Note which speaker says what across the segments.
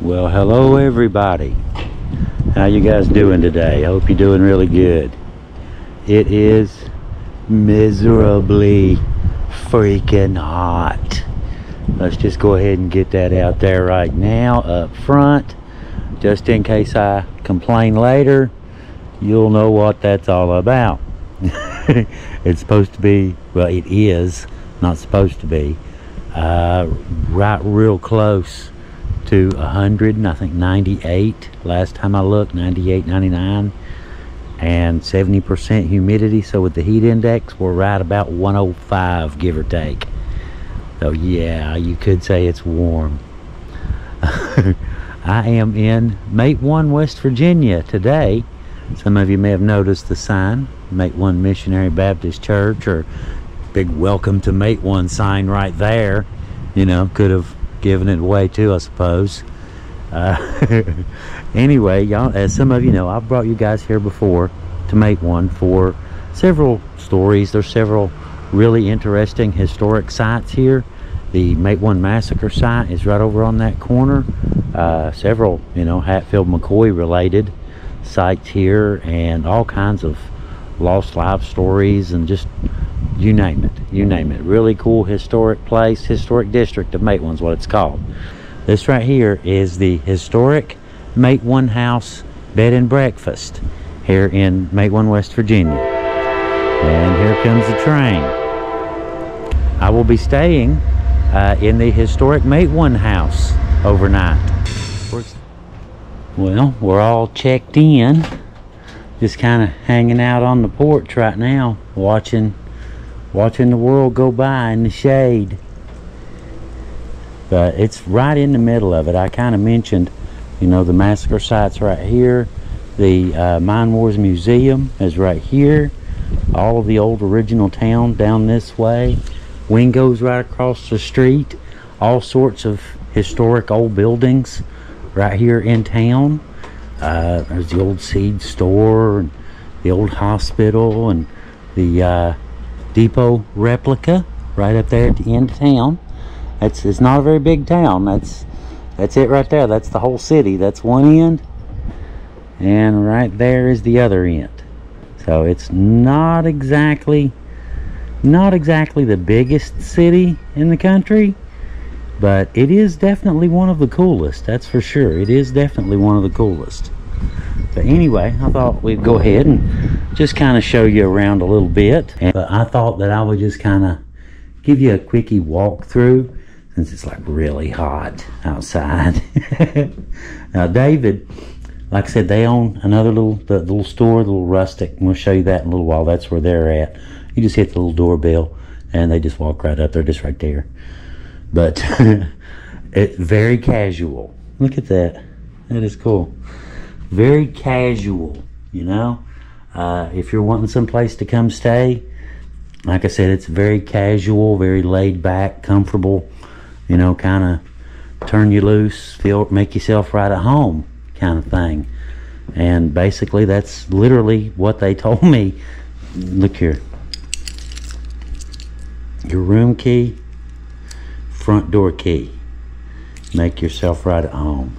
Speaker 1: Well, hello everybody. How you guys doing today? I hope you're doing really good. It is miserably freaking hot. Let's just go ahead and get that out there right now up front, just in case I complain later. You'll know what that's all about. It's supposed to be, well, it is not supposed to be, right real close to 100, and I think 98 last time I looked, 98, 99, and 70% humidity. So with the heat index, we're right about 105, give or take. So yeah, you could say it's warm. I am in Matewan, West Virginia today. Some of you may have noticed the sign, Matewan Missionary Baptist Church, or big welcome to Matewan sign right there. You know, could have given it away too, I suppose. Anyway, y'all, as some of you know, I've brought you guys here before to Matewan for several stories. There's several really interesting historic sites here. The Matewan Massacre site is right over on that corner. Several, you know, Hatfield McCoy related sites here, and all kinds of lost life stories, and just you name it. Really cool historic place, historic district of Matewan's what it's called. This right here is the historic Matewan House Bed and Breakfast here in Matewan, West Virginia. And here comes the train. I will be staying in the historic Matewan House overnight. Well, we're all checked in, just kind of hanging out on the porch right now, watching the world go by in the shade. But it's right in the middle of it. I kind of mentioned, you know, the massacre site's right here. The Mine Wars Museum is right here. All of the old original town down this way. Wingo's right across the street. All sorts of historic old buildings right here in town. There's the old seed store, and the old hospital, and the depot replica right up there at the end of town. It's not a very big town. That's it right there. That's the whole city. That's one end, and right there is the other end. So it's not exactly the biggest city in the country, but it is definitely one of the coolest. That's for sure. It is definitely one of the coolest. But anyway, I thought we'd go ahead and just kind of show you around a little bit. But I thought that I would just kind of give you a quickie walkthrough, since it's like really hot outside. Now David, like I said, they own another little store, the little rustic, and we'll show you that in a little while. That's where they're at. You just hit the little doorbell and they just walk right up. They're just right there. But it's very casual. Look at that. That is cool. Very casual, you know. If you're wanting some place to come stay, like I said, it's very casual, very laid back, comfortable, you know, kind of turn you loose, make yourself right at home kind of thing. And basically that's literally what they told me. Look here. Your room key, front door key. Make yourself right at home.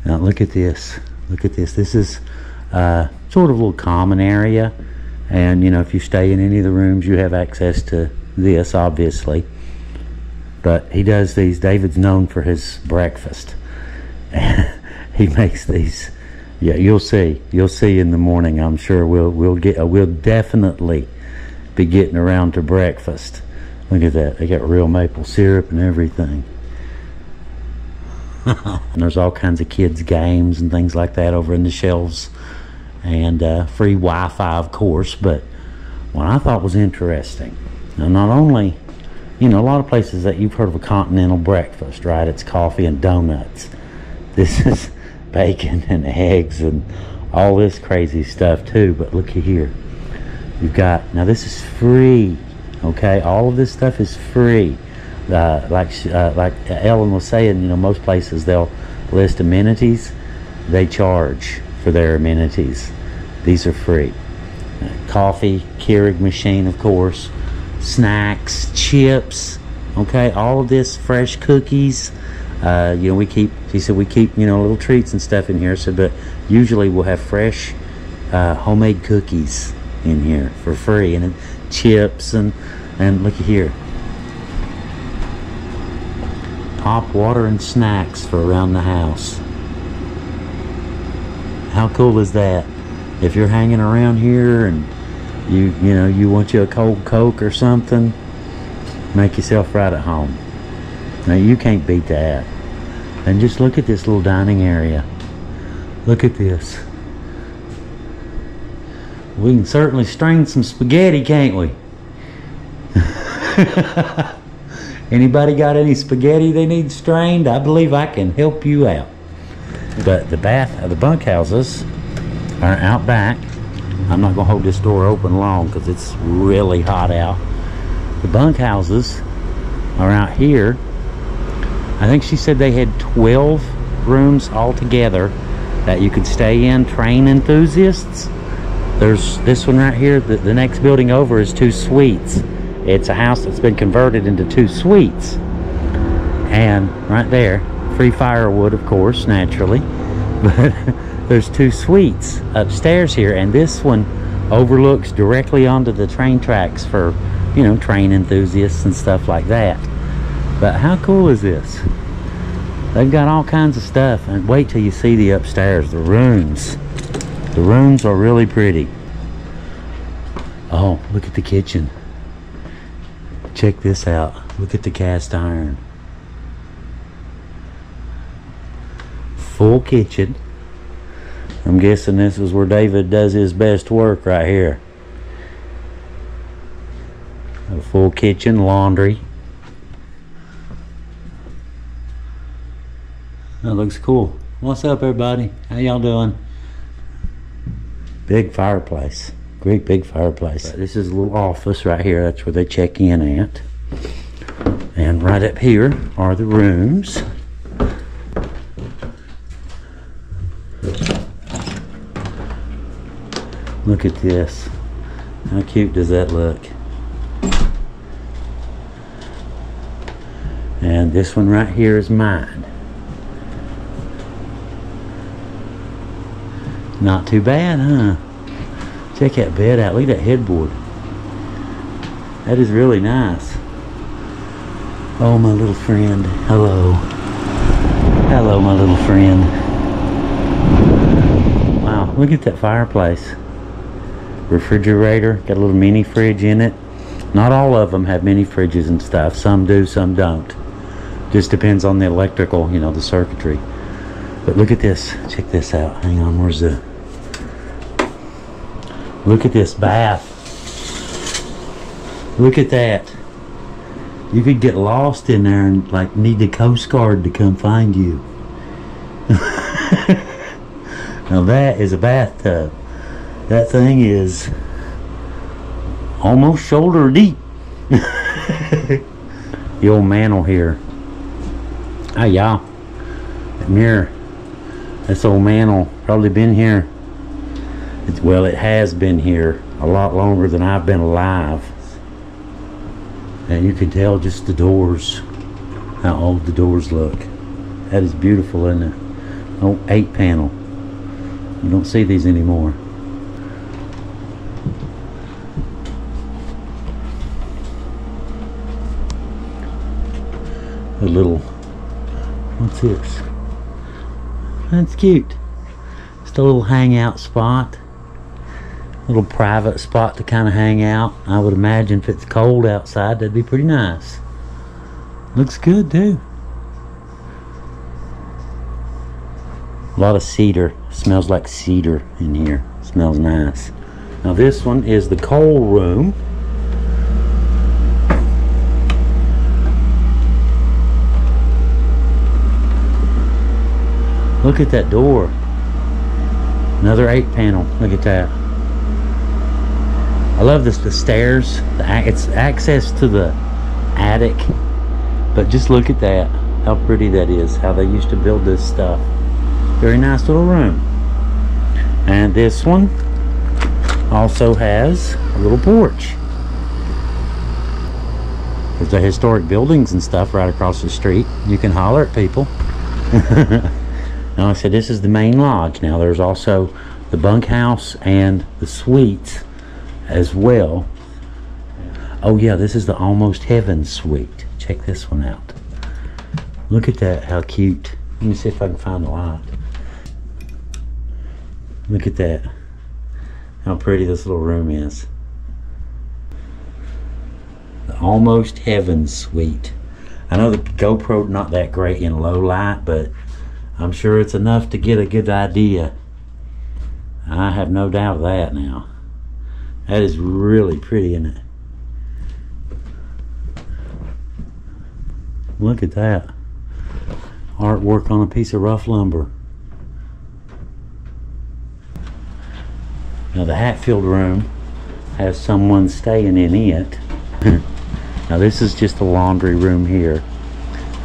Speaker 1: Now look at this. Look at this. This is sort of a little common area, and you know, if you stay in any of the rooms, you have access to this, obviously. But he does these. David's known for his breakfast. He makes these. Yeah, you'll see. You'll see in the morning. I'm sure we'll definitely be getting around to breakfast. Look at that. They got real maple syrup and everything. And there's all kinds of kids games and things like that over in the shelves, and free Wi-Fi, of course. But what I thought was interesting, now not only, you know, a lot of places that you've heard of a continental breakfast, right? It's coffee and donuts. This is bacon and eggs and all this crazy stuff too. But looky here, you've got, now this is free, okay? All of this stuff is free. Like Ellen was saying, you know, most places they'll list amenities. They charge for their amenities. These are free. Coffee, Keurig machine, of course. Snacks, chips, okay? All of this, fresh cookies, You know, she said we keep, you know, little treats and stuff in here. So, but usually we'll have fresh homemade cookies in here for free, and chips, and looky here, pop, water, and snacks for around the house. How cool is that? If you're hanging around here and you know, you want you a cold Coke or something, make yourself right at home. Now you can't beat that. And just look at this little dining area. Look at this. We can certainly strain some spaghetti, can't we? Anybody got any spaghetti they need strained? I believe I can help you out. But the bunkhouses are out back. I'm not gonna hold this door open long because it's really hot out. The bunkhouses are out here. I think she said they had 12 rooms altogether that you could stay in, train enthusiasts. There's this one right here. The next building over is 2 suites. It's a house that's been converted into 2 suites. And right there, free firewood, of course, naturally. But there's 2 suites upstairs here, and this one overlooks directly onto the train tracks for, you know, train enthusiasts and stuff like that. But how cool is this? They've got all kinds of stuff, and wait till you see the upstairs, the rooms. The rooms are really pretty. Oh, look at the kitchen. Check this out. Look at the cast iron. Full kitchen. I'm guessing this is where David does his best work right here. A full kitchen, laundry. That looks cool. What's up, everybody? How y'all doing? Big fireplace. Great big fireplace. This is a little office right here. That's where they check in at. And right up here are the rooms. Look at this. How cute does that look? And this one right here is mine. Not too bad, huh? Check that bed out. Look at that headboard. That is really nice. Oh, my little friend. Hello. Hello, my little friend. Wow, look at that fireplace. Refrigerator. Got a little mini fridge in it. Not all of them have mini fridges and stuff. Some do, some don't. Just depends on the electrical, you know, the circuitry. But look at this. Check this out. Hang on, where's the... Look at this bath. Look at that. You could get lost in there and like need the Coast Guard to come find you. Now that is a bathtub. That thing is almost shoulder deep. The old mantle here. Hi y'all. That mirror. This old mantle probably been here. Well, it has been here a lot longer than I've been alive. And you can tell just the doors, how old the doors look. That is beautiful, isn't it? Oh, 8 panel. You don't see these anymore. A little, what's this? That's cute. Just a little hangout spot. Little private spot to kind of hang out. I would imagine if it's cold outside, that'd be pretty nice. Looks good too. A lot of cedar. Smells like cedar in here. Smells nice. Now this one is the coal room. Look at that door. Another 8 panel. Look at that. I love this, the stairs. It's access to the attic. But just look at that. How pretty that is. How they used to build this stuff. Very nice little room. And this one also has a little porch. There's the historic buildings and stuff right across the street. You can holler at people. Now, I said this is the main lodge. Now, there's also the bunkhouse and the suites as well. Oh yeah, this is the Almost Heaven suite. Check this one out. Look at that, how cute. Let me see if I can find the light. Look at that, how pretty this little room is. The Almost Heaven suite. I know the GoPro not that great in low light, but I'm sure it's enough to get a good idea. I have no doubt of that now. That is really pretty, isn't it? Look at that. Artwork on a piece of rough lumber. Now the Hatfield room has someone staying in it. Now this is just a laundry room here.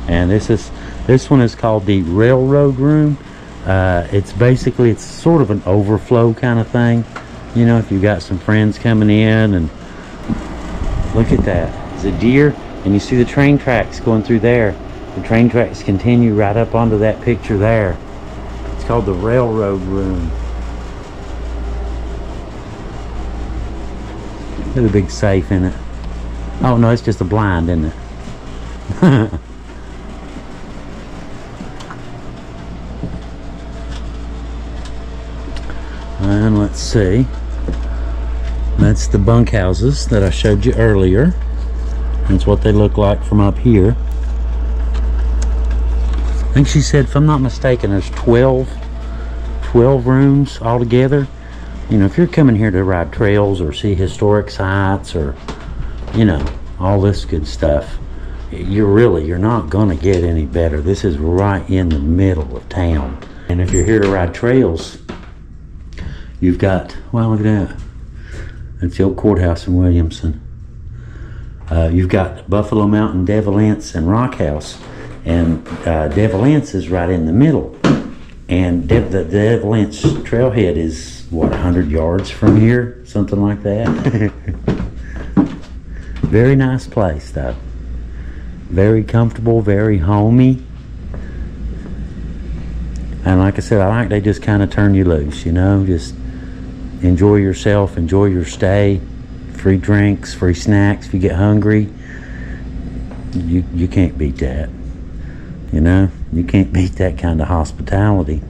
Speaker 1: And this one is called the railroad room. It's basically, it's sort of an overflow kind of thing. You know, if you've got some friends coming in, and look at that. It's a deer, and you see the train tracks going through there. The train tracks continue right up onto that picture there. It's called the railroad room. There's a big safe in it. Oh no, it's just a blind, isn't it? And let's see. That's the bunkhouses that I showed you earlier. That's what they look like from up here. I think she said, if I'm not mistaken, there's 12 rooms altogether. You know, if you're coming here to ride trails or see historic sites or, you know, all this good stuff, you're not gonna get any better. This is right in the middle of town. And if you're here to ride trails, you've got, well, look at that. That's the old courthouse in Williamson. You've got Buffalo Mountain, Devilance, and Rock House. And Devilance is right in the middle. And the Devilance trailhead is, what, 100 yards from here? Something like that. Very nice place, though. Very comfortable, very homey. And like I said, I like they just kind of turn you loose, you know, just enjoy yourself, enjoy your stay. Free drinks, free snacks if you get hungry. You can't beat that. You know, you can't beat that kind of hospitality.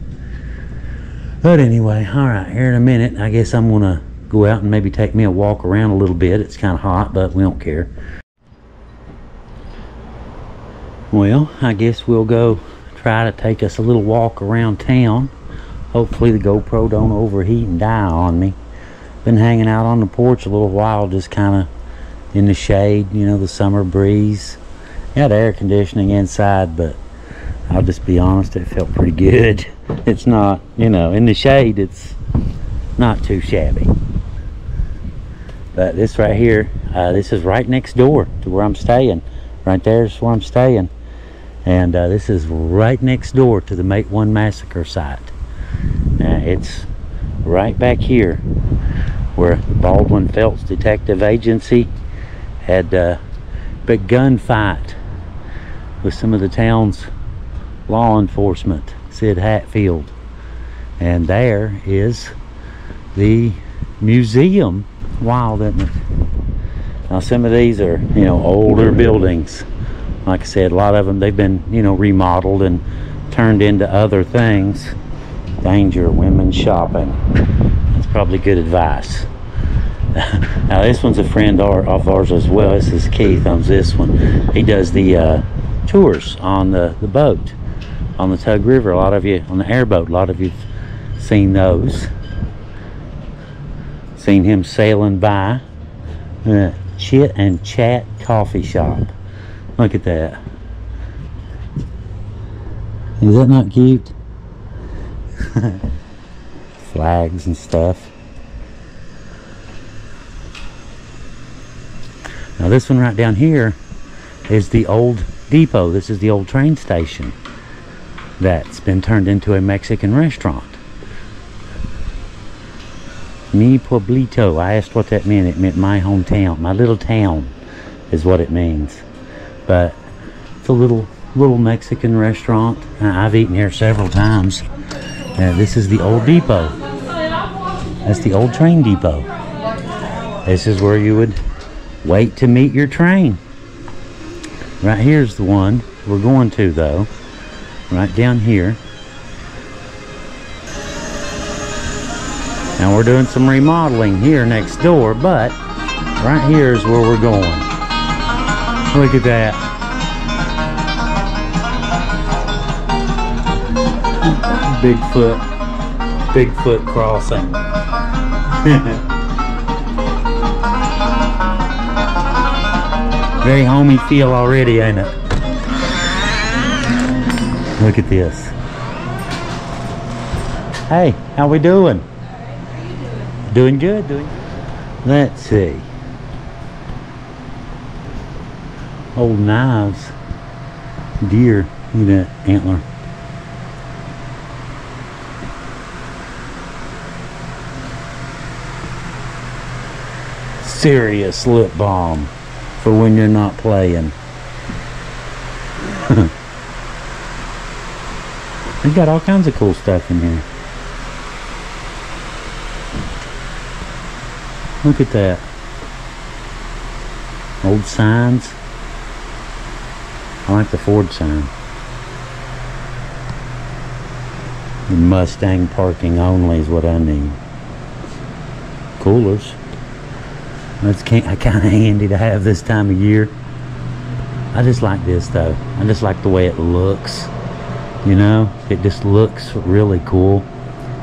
Speaker 1: But anyway, all right, here in a minute, I guess I'm gonna go out and maybe take me a walk around a little bit. It's kind of hot, but we don't care. Well, I guess we'll go try to take us a little walk around town. Hopefully the GoPro don't overheat and die on me. Been hanging out on the porch a little while, just kind of in the shade, you know, the summer breeze. Had air conditioning inside, but I'll just be honest, it felt pretty good. It's not, you know, in the shade, it's not too shabby. But this right here, this is right next door to where I'm staying. Right there's where I'm staying. And this is right next door to the Matewan massacre site. It's right back here where Baldwin Felts Detective Agency had a big gunfight with some of the town's law enforcement, Sid Hatfield. And there is the museum. Wild, isn't it? Now some of these are, you know, older buildings. Like I said, a lot of them, they've been, you know, remodeled and turned into other things. Danger, women shopping. That's probably good advice. Now this one's a friend of ours as well. This is Keith, owns this one. He does the tours on the boat on the Tug River. A lot of you on the airboat, a lot of you've seen those. Seen him sailing by. Chit and Chat Coffee Shop. Look at that. Is that not cute? Flags and stuff. Now this one right down here is the old depot. This is the old train station that's been turned into a Mexican restaurant. Mi pueblito. I asked what that meant. It meant my hometown. My little town is what it means. but it's a little Mexican restaurant. I've eaten here several times. This is the old depot. That's the old train depot. This is where you would wait to meet your train. Right here's the one we're going to, though. Right down here. Now we're doing some remodeling here next door, but right here is where we're going. Look at that. Bigfoot crossing. Very homey feel already, ain't it? Look at this. Hey, how we doing? Doing good, Let's see. Old knives. Deer. Look at that antler. Serious lip balm for when you're not playing. They got all kinds of cool stuff in here. Look at that. Old signs. I like the Ford sign. Mustang parking only is what I need. Coolers. That's kind of handy to have this time of year. I just like this though. I just like the way it looks. You know, it just looks really cool.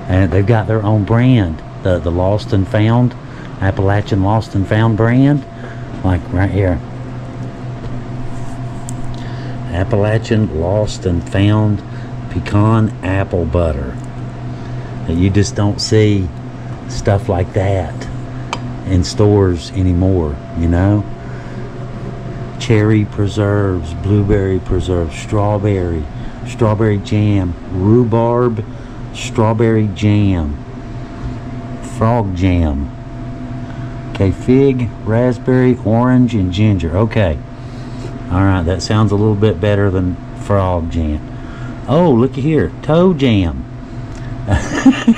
Speaker 1: And they've got their own brand. The Lost and Found, Appalachian Lost and Found brand. Like right here. Appalachian Lost and Found Pecan Apple Butter. You just don't see stuff like that in stores anymore, you know. Cherry preserves, blueberry preserves, strawberry jam, rhubarb, strawberry jam, frog jam. Okay, fig, raspberry, orange, and ginger. Okay, all right, that sounds a little bit better than frog jam. Oh, looky here, toe jam.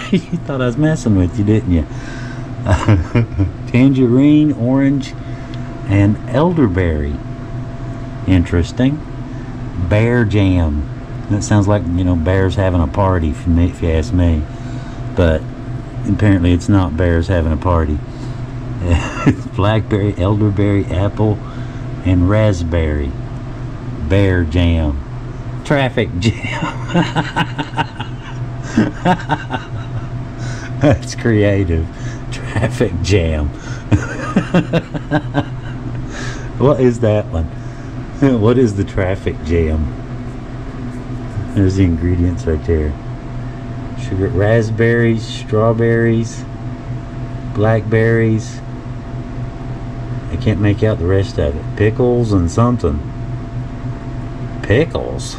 Speaker 1: You thought I was messing with you, didn't you? Tangerine, orange, and elderberry. Interesting. Bear jam. That sounds like, you know, bears having a party, if you ask me. But apparently it's not bears having a party. It's blackberry, elderberry, apple, and raspberry. Bear jam. Traffic jam. That's creative. Traffic jam. What is that one? What is the traffic jam? There's the ingredients right there. Sugar, raspberries, strawberries, blackberries. I can't make out the rest of it. Pickles and something. Pickles?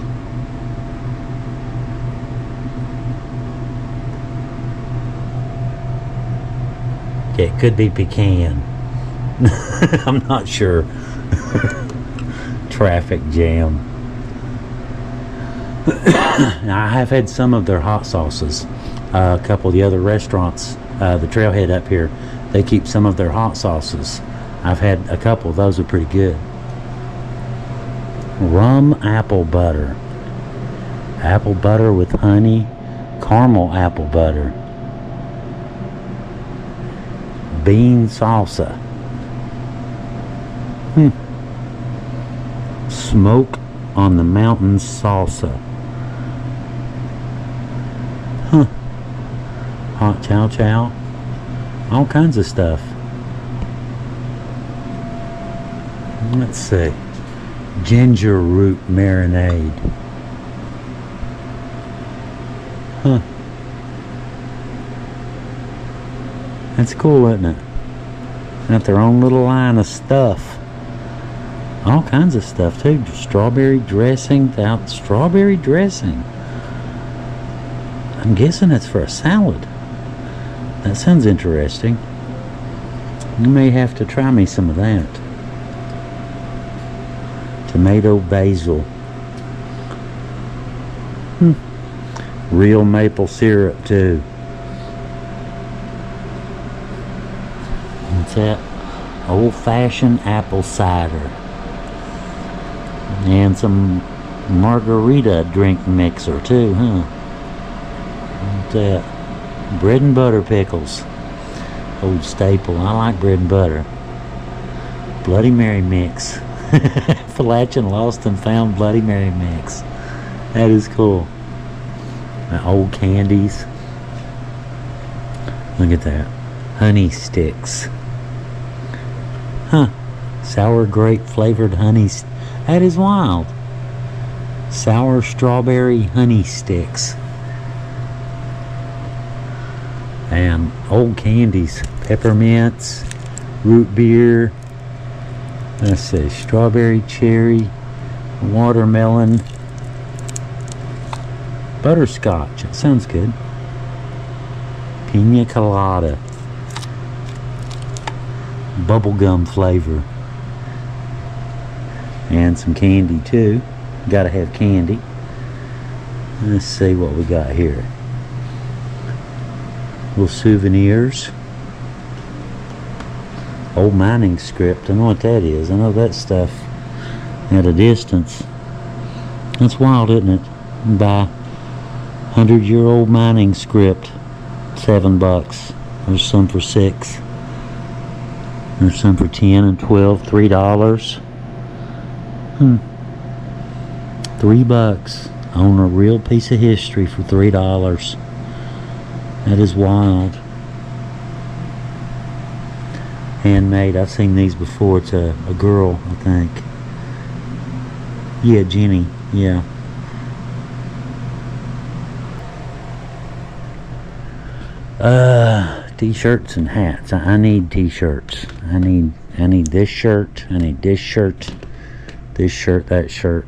Speaker 1: Okay, it could be pecan. I'm not sure. Traffic jam. Now, I have had some of their hot sauces. A couple of the other restaurants, the Trailhead up here, they keep some of their hot sauces. I've had a couple. Those are pretty good. Rum apple butter. Apple butter with honey. Caramel apple butter. Bean salsa. Smoke on the mountain salsa. Hot chow chow. All kinds of stuff. Let's see. Ginger root marinade. That's cool, isn't it? Got their own little line of stuff. All kinds of stuff too. Strawberry dressing. Strawberry dressing. I'm guessing it's for a salad. That sounds interesting. You may have to try me some of that. Tomato basil. Real maple syrup too. What's that? Old-fashioned apple cider. And some margarita drink mixer too, huh? What's that? Bread and butter pickles. Old staple. I like bread and butter. Bloody Mary mix. Appalachian lost and found Bloody Mary mix. That is cool. Old candies. Look at that. Honey sticks. Huh. Sour grape flavored honey. That is wild. Sour strawberry honey sticks. And old candies. Peppermints. Root beer. Let's see. Strawberry, cherry, watermelon, butterscotch. That sounds good. Pina colada. Bubblegum flavor. And some candy too. Gotta have candy. Let's see what we got here. Little souvenirs. Old mining script. I know what that is. I know that stuff at a distance. That's wild, isn't it? Buy 100-year-old mining script, $7. There's some for $6. There's some for $10 and $12, $3. $3. Own a real piece of history for $3. That is wild. Handmade. I've seen these before. It's a girl, I think. Yeah, Jenny. Yeah. T-shirts and hats. I need t-shirts. I need this shirt. I need this shirt. This shirt, that shirt.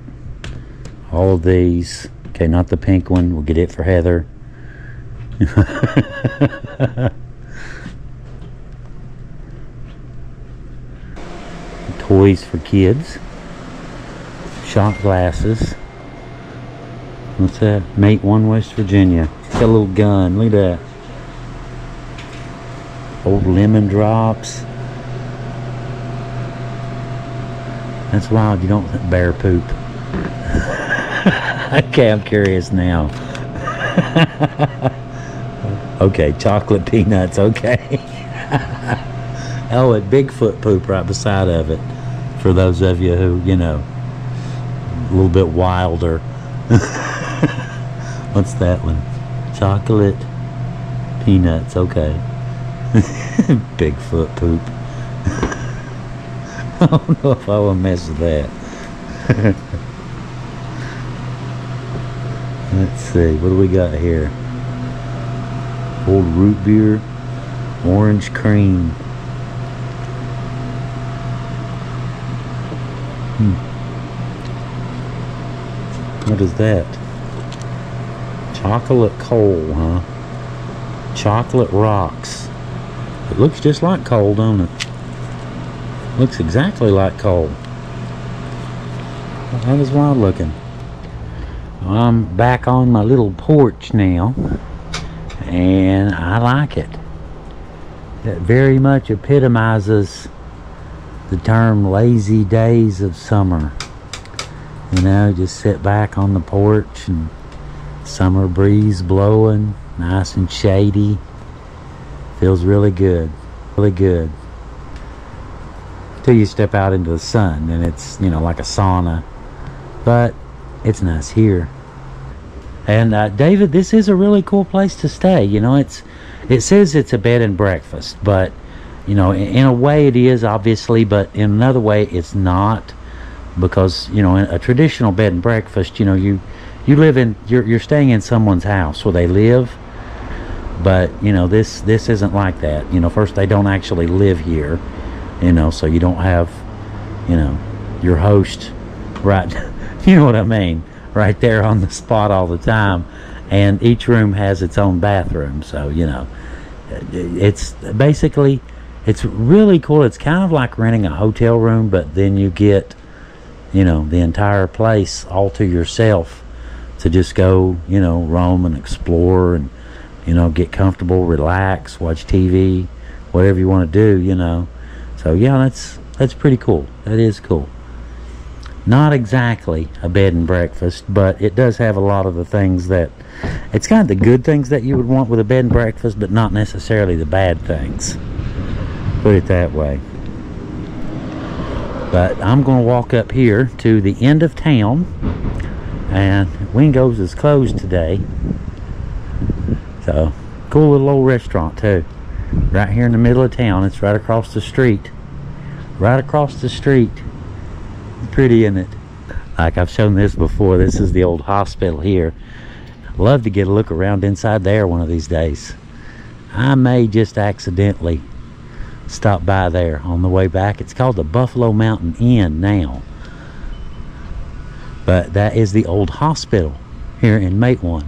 Speaker 1: All of these. Okay, not the pink one. We'll get it for Heather. Toys for kids. Shot glasses. What's that? Matewan, West Virginia. Got a little gun. Look at that. Old lemon drops. That's wild. You don't bear poop. Okay, I'm curious now. Okay, chocolate peanuts. Okay. Oh, and Bigfoot poop right beside of it. For those of you who, you know, a little bit wilder. What's that one? Chocolate peanuts. Okay. Bigfoot poop. I don't know if I want to mess with that. Let's see. What do we got here? Old root beer. Orange cream. What is that? Chocolate coal, huh? Chocolate rocks. It looks just like coal, don't it? Looks exactly like coal. That is wild looking. I'm back on my little porch now, and I like it. That very much epitomizes the term lazy days of summer. You know, just sit back on the porch and summer breeze blowing, nice and shady. Feels really good, really good. Till you step out into the sun and it's, you know, like a sauna. But it's nice here. And David, this is a really cool place to stay. You know, it says it's a bed and breakfast, but you know, in a way it is, obviously, but in another way it's not, because you know, in a traditional bed and breakfast, you know, you live in, you're staying in someone's house where they live. But you know, this isn't like that. You know, first, they don't actually live here, you know, so you don't have, you know, your host right, you know what I mean, right there on the spot all the time. And each room has its own bathroom, so you know, it's basically, it's really cool. It's kind of like renting a hotel room, but then you get, you know, the entire place all to yourself to just go, you know, roam and explore and, you know, get comfortable, relax, watch TV, whatever you want to do, you know. So yeah, that's pretty cool. That is cool. Not exactly a bed and breakfast, but it does have a lot of the things that, it's kind of the good things that you would want with a bed and breakfast, but not necessarily the bad things. Put it that way. But I'm going to walk up here to the end of town, and Wingo's is closed today. So, cool little old restaurant too. Right here in the middle of town. It's right across the street. Right across the street. Pretty, isn't it? Like I've shown this before, this is the old hospital here. Love to get a look around inside there one of these days. I may just accidentally stop by there on the way back. It's called the Buffalo Mountain Inn now. But that is the old hospital here in Matewan.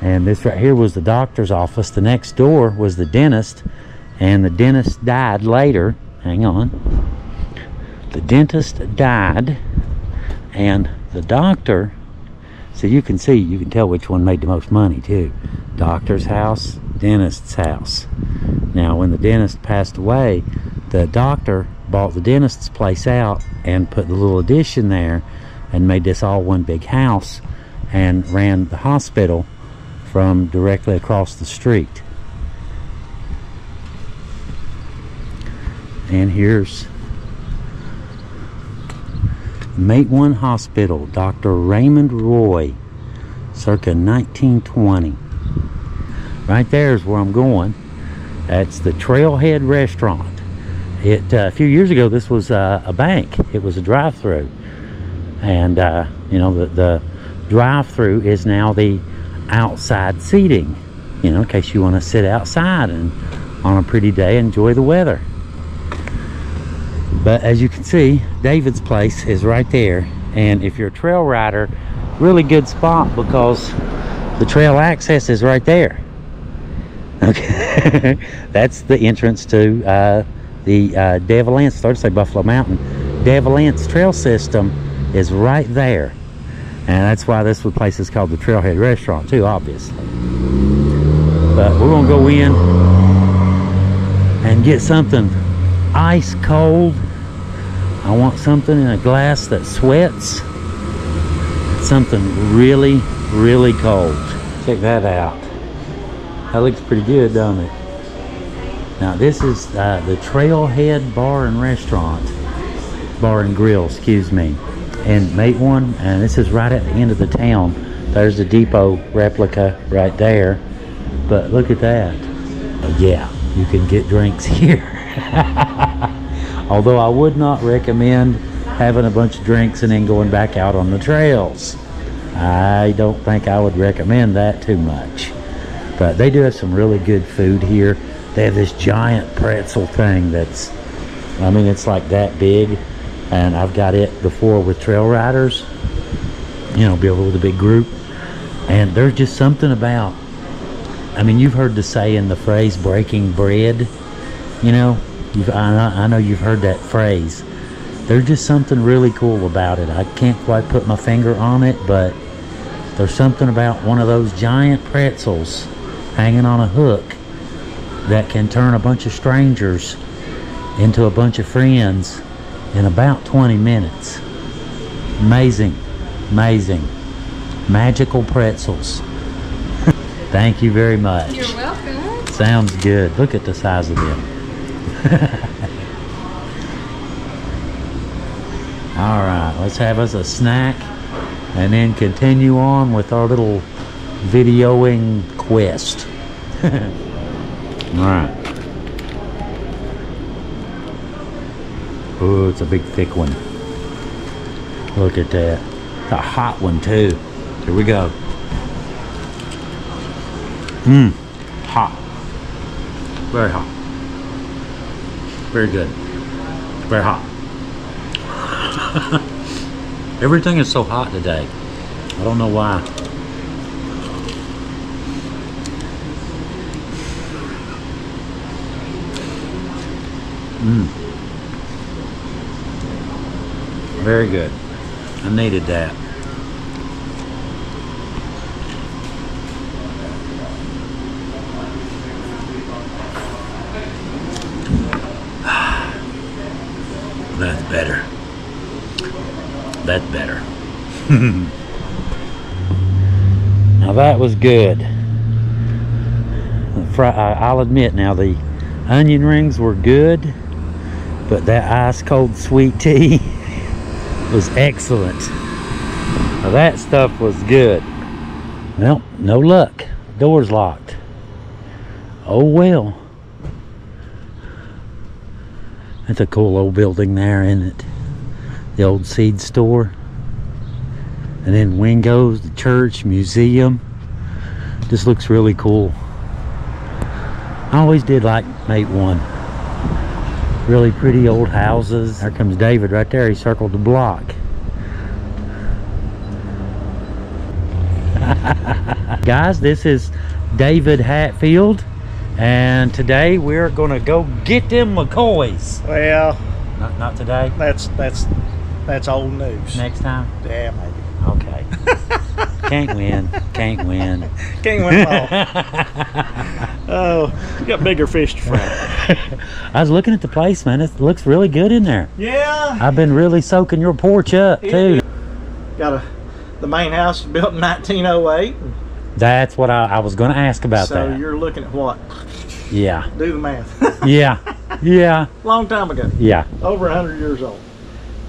Speaker 1: And this right here was the doctor's office. The next door was the dentist, and the dentist died later. Hang on. The dentist died, and the doctor, so you can see, you can tell which one made the most money too. Doctor's house, dentist's house. Now when the dentist passed away, the doctor bought the dentist's place out and put the little addition there and made this all one big house and ran the hospital from directly across the street. And here's Matewan Hospital, Dr. Raymond Roy, circa 1920. Right there is where I'm going. That's the Trailhead Restaurant. A few years ago, this was a bank. It was a drive-through, and you know, the drive-through is now the outside seating. You know, in case you want to sit outside and on a pretty day enjoy the weather. But as you can see, David's place is right there, and if you're a trail rider, really good spot because the trail access is right there. Okay. That's the entrance to the Devilance, started to say Buffalo Mountain. Devilance Trail System is right there, and that's why this place is called the Trailhead Restaurant too, obviously. But we're gonna go in and get something ice cold. I want something in a glass that sweats. Something really, really cold. Check that out. That looks pretty good, don't it? Now this is the Trailhead Bar and Restaurant. Bar and Grill, excuse me. In Matewan, and this is right at the end of the town. There's the depot replica right there. But look at that. Yeah, you can get drinks here. Although I would not recommend having a bunch of drinks and then going back out on the trails. I don't think I would recommend that too much. But they do have some really good food here. They have this giant pretzel thing that's, I mean, it's like that big. And I've got it before with trail riders, you know, be able with a big group. And there's just something about, I mean, you've heard the saying, the phrase breaking bread, you know. I know you've heard that phrase. There's just something really cool about it. I can't quite put my finger on it, but there's something about one of those giant pretzels hanging on a hook that can turn a bunch of strangers into a bunch of friends in about 20 minutes. Amazing, amazing. Magical pretzels. Thank you very much.
Speaker 2: You're welcome.
Speaker 1: Sounds good. Look at the size of them. Alright, let's have us a snack and then continue on with our little videoing quest. Alright. Oh, it's a big thick one. Look at that. It's a hot one too. Here we go. Hot. Very hot. Very good. Very hot. Everything is so hot today. I don't know why. Very good. I needed that. That's better. That's better. Now that was good. I'll admit now, the onion rings were good, but that ice cold sweet tea was excellent. Now that stuff was good. Well, no luck. Door's locked. Oh well. That's a cool old building there, isn't it? The old seed store. And then Wingo's, the church, museum. Just looks really cool. I always did like Matewan. Really pretty old houses. There comes David right there. He circled the block. Guys, this is David Hatfield. And today we're gonna go get them McCoys.
Speaker 2: Well,
Speaker 1: not today.
Speaker 2: That's old news.
Speaker 1: Next time.
Speaker 2: Yeah, maybe.
Speaker 1: Okay. Can't win. Can't win.
Speaker 2: Can't win all. Oh, you got bigger fish to fry.
Speaker 1: I was looking at the place, man. It looks really good in there.
Speaker 2: Yeah.
Speaker 1: I've been really soaking your porch up too.
Speaker 2: Got the main house was built in 1908.
Speaker 1: That's what I was going to ask about.
Speaker 2: So
Speaker 1: that.
Speaker 2: You're looking at what?
Speaker 1: Yeah.
Speaker 2: Do the math.
Speaker 1: Yeah. Yeah.
Speaker 2: Long time ago.
Speaker 1: Yeah.
Speaker 2: Over 100 years old.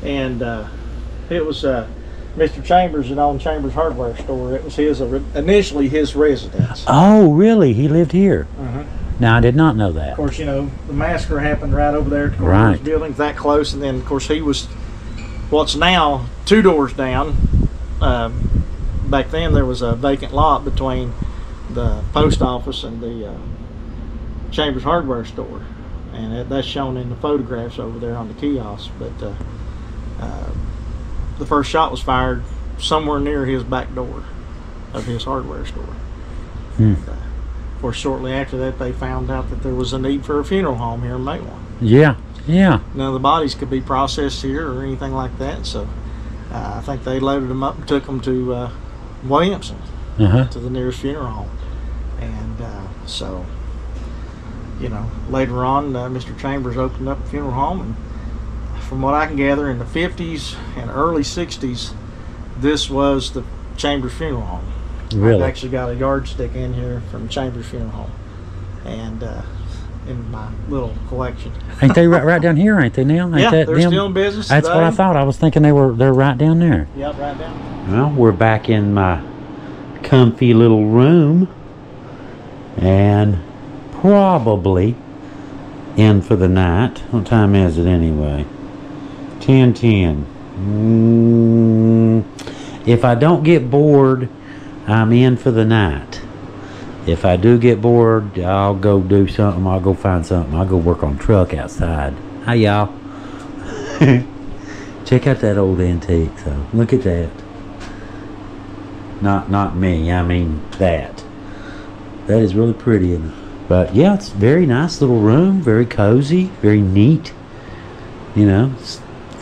Speaker 2: And it was Mr. Chambers that owned Chambers Hardware Store. It was initially his residence.
Speaker 1: Oh, really? He lived here?
Speaker 2: Uh-huh.
Speaker 1: Now, I did not know that.
Speaker 2: Of course, you know, the massacre happened right over there at the
Speaker 1: right.
Speaker 2: building, that close. And then, of course, he was what's now 2 doors down. Back then, there was a vacant lot between the post office and the Chambers Hardware Store. And that's shown in the photographs over there on the kiosk. But the first shot was fired somewhere near his back door of his hardware store. And, of course, shortly after that, they found out that there was a need for a funeral home here in Matewan.
Speaker 1: Yeah, yeah.
Speaker 2: None of the bodies could be processed here or anything like that, so I think they loaded them up and took them to Williamson, to the nearest funeral home. And so, you know, later on, Mr. Chambers opened up a funeral home, and from what I can gather, in the 50s and early 60s, this was the Chambers Funeral Home.
Speaker 1: Really?
Speaker 2: I've actually got a yardstick in here from Chambers Funeral Home, and in my little collection.
Speaker 1: Ain't they right down here, ain't they now? Ain't
Speaker 2: yeah,
Speaker 1: that
Speaker 2: they're
Speaker 1: them?
Speaker 2: still in business
Speaker 1: That's
Speaker 2: today.
Speaker 1: what I thought. I was thinking they're right down there.
Speaker 2: Yep, right down.
Speaker 1: Well, we're back in my comfy little room, and probably in for the night. What time is it anyway? 10:10. If I don't get bored, I'm in for the night. If I do get bored, I'll go do something. I'll go find something. I'll go work on truck outside. Hi, y'all. Check out that old antique. So look at that. Not me. I mean that. That is really pretty, isn't it? But yeah, it's a very nice little room. Very cozy. Very neat. You know,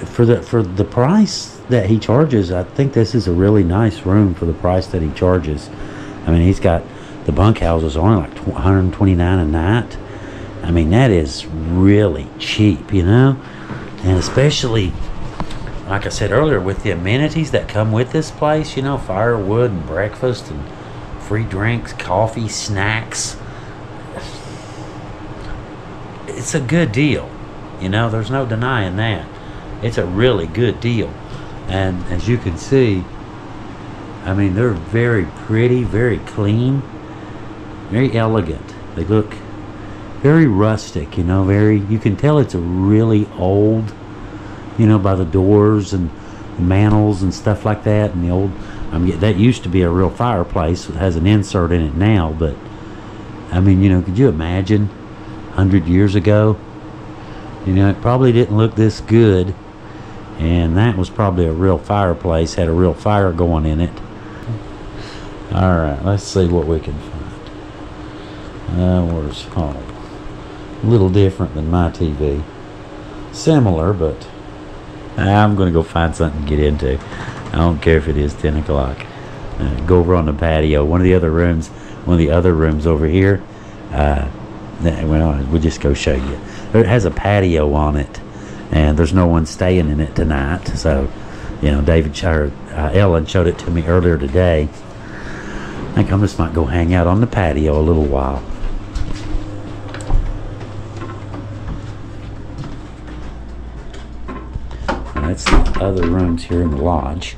Speaker 1: for the price that he charges, I think this is a really nice room for the price that he charges. I mean, he's got the bunkhouses only like $129 a night. I mean, that is really cheap, you know. And especially, like I said earlier, with the amenities that come with this place, you know, firewood and breakfast and free drinks, coffee, snacks. It's a good deal, you know. There's no denying that. It's a really good deal. And as you can see, I mean, they're very pretty, very clean, very elegant. They look very rustic, you know, you can tell it's a really old, you know, by the doors and the mantles and stuff like that. And the old, that used to be a real fireplace. It has an insert in it now, but I mean, you know, could you imagine 100 years ago? You know, it probably didn't look this good. And that was probably a real fireplace, had a real fire going in it. Alright, let's see what we can find. Where's home? A little different than my TV. Similar, but I'm gonna go find something to get into. I don't care if it is 10 o'clock. Go over on the patio. One of the other rooms over here. Well, we'll just go show you. It has a patio on it, and there's no one staying in it tonight. So, you know, Ellen showed it to me earlier today. I think I just might go hang out on the patio a little while. And that's the other rooms here in the lodge.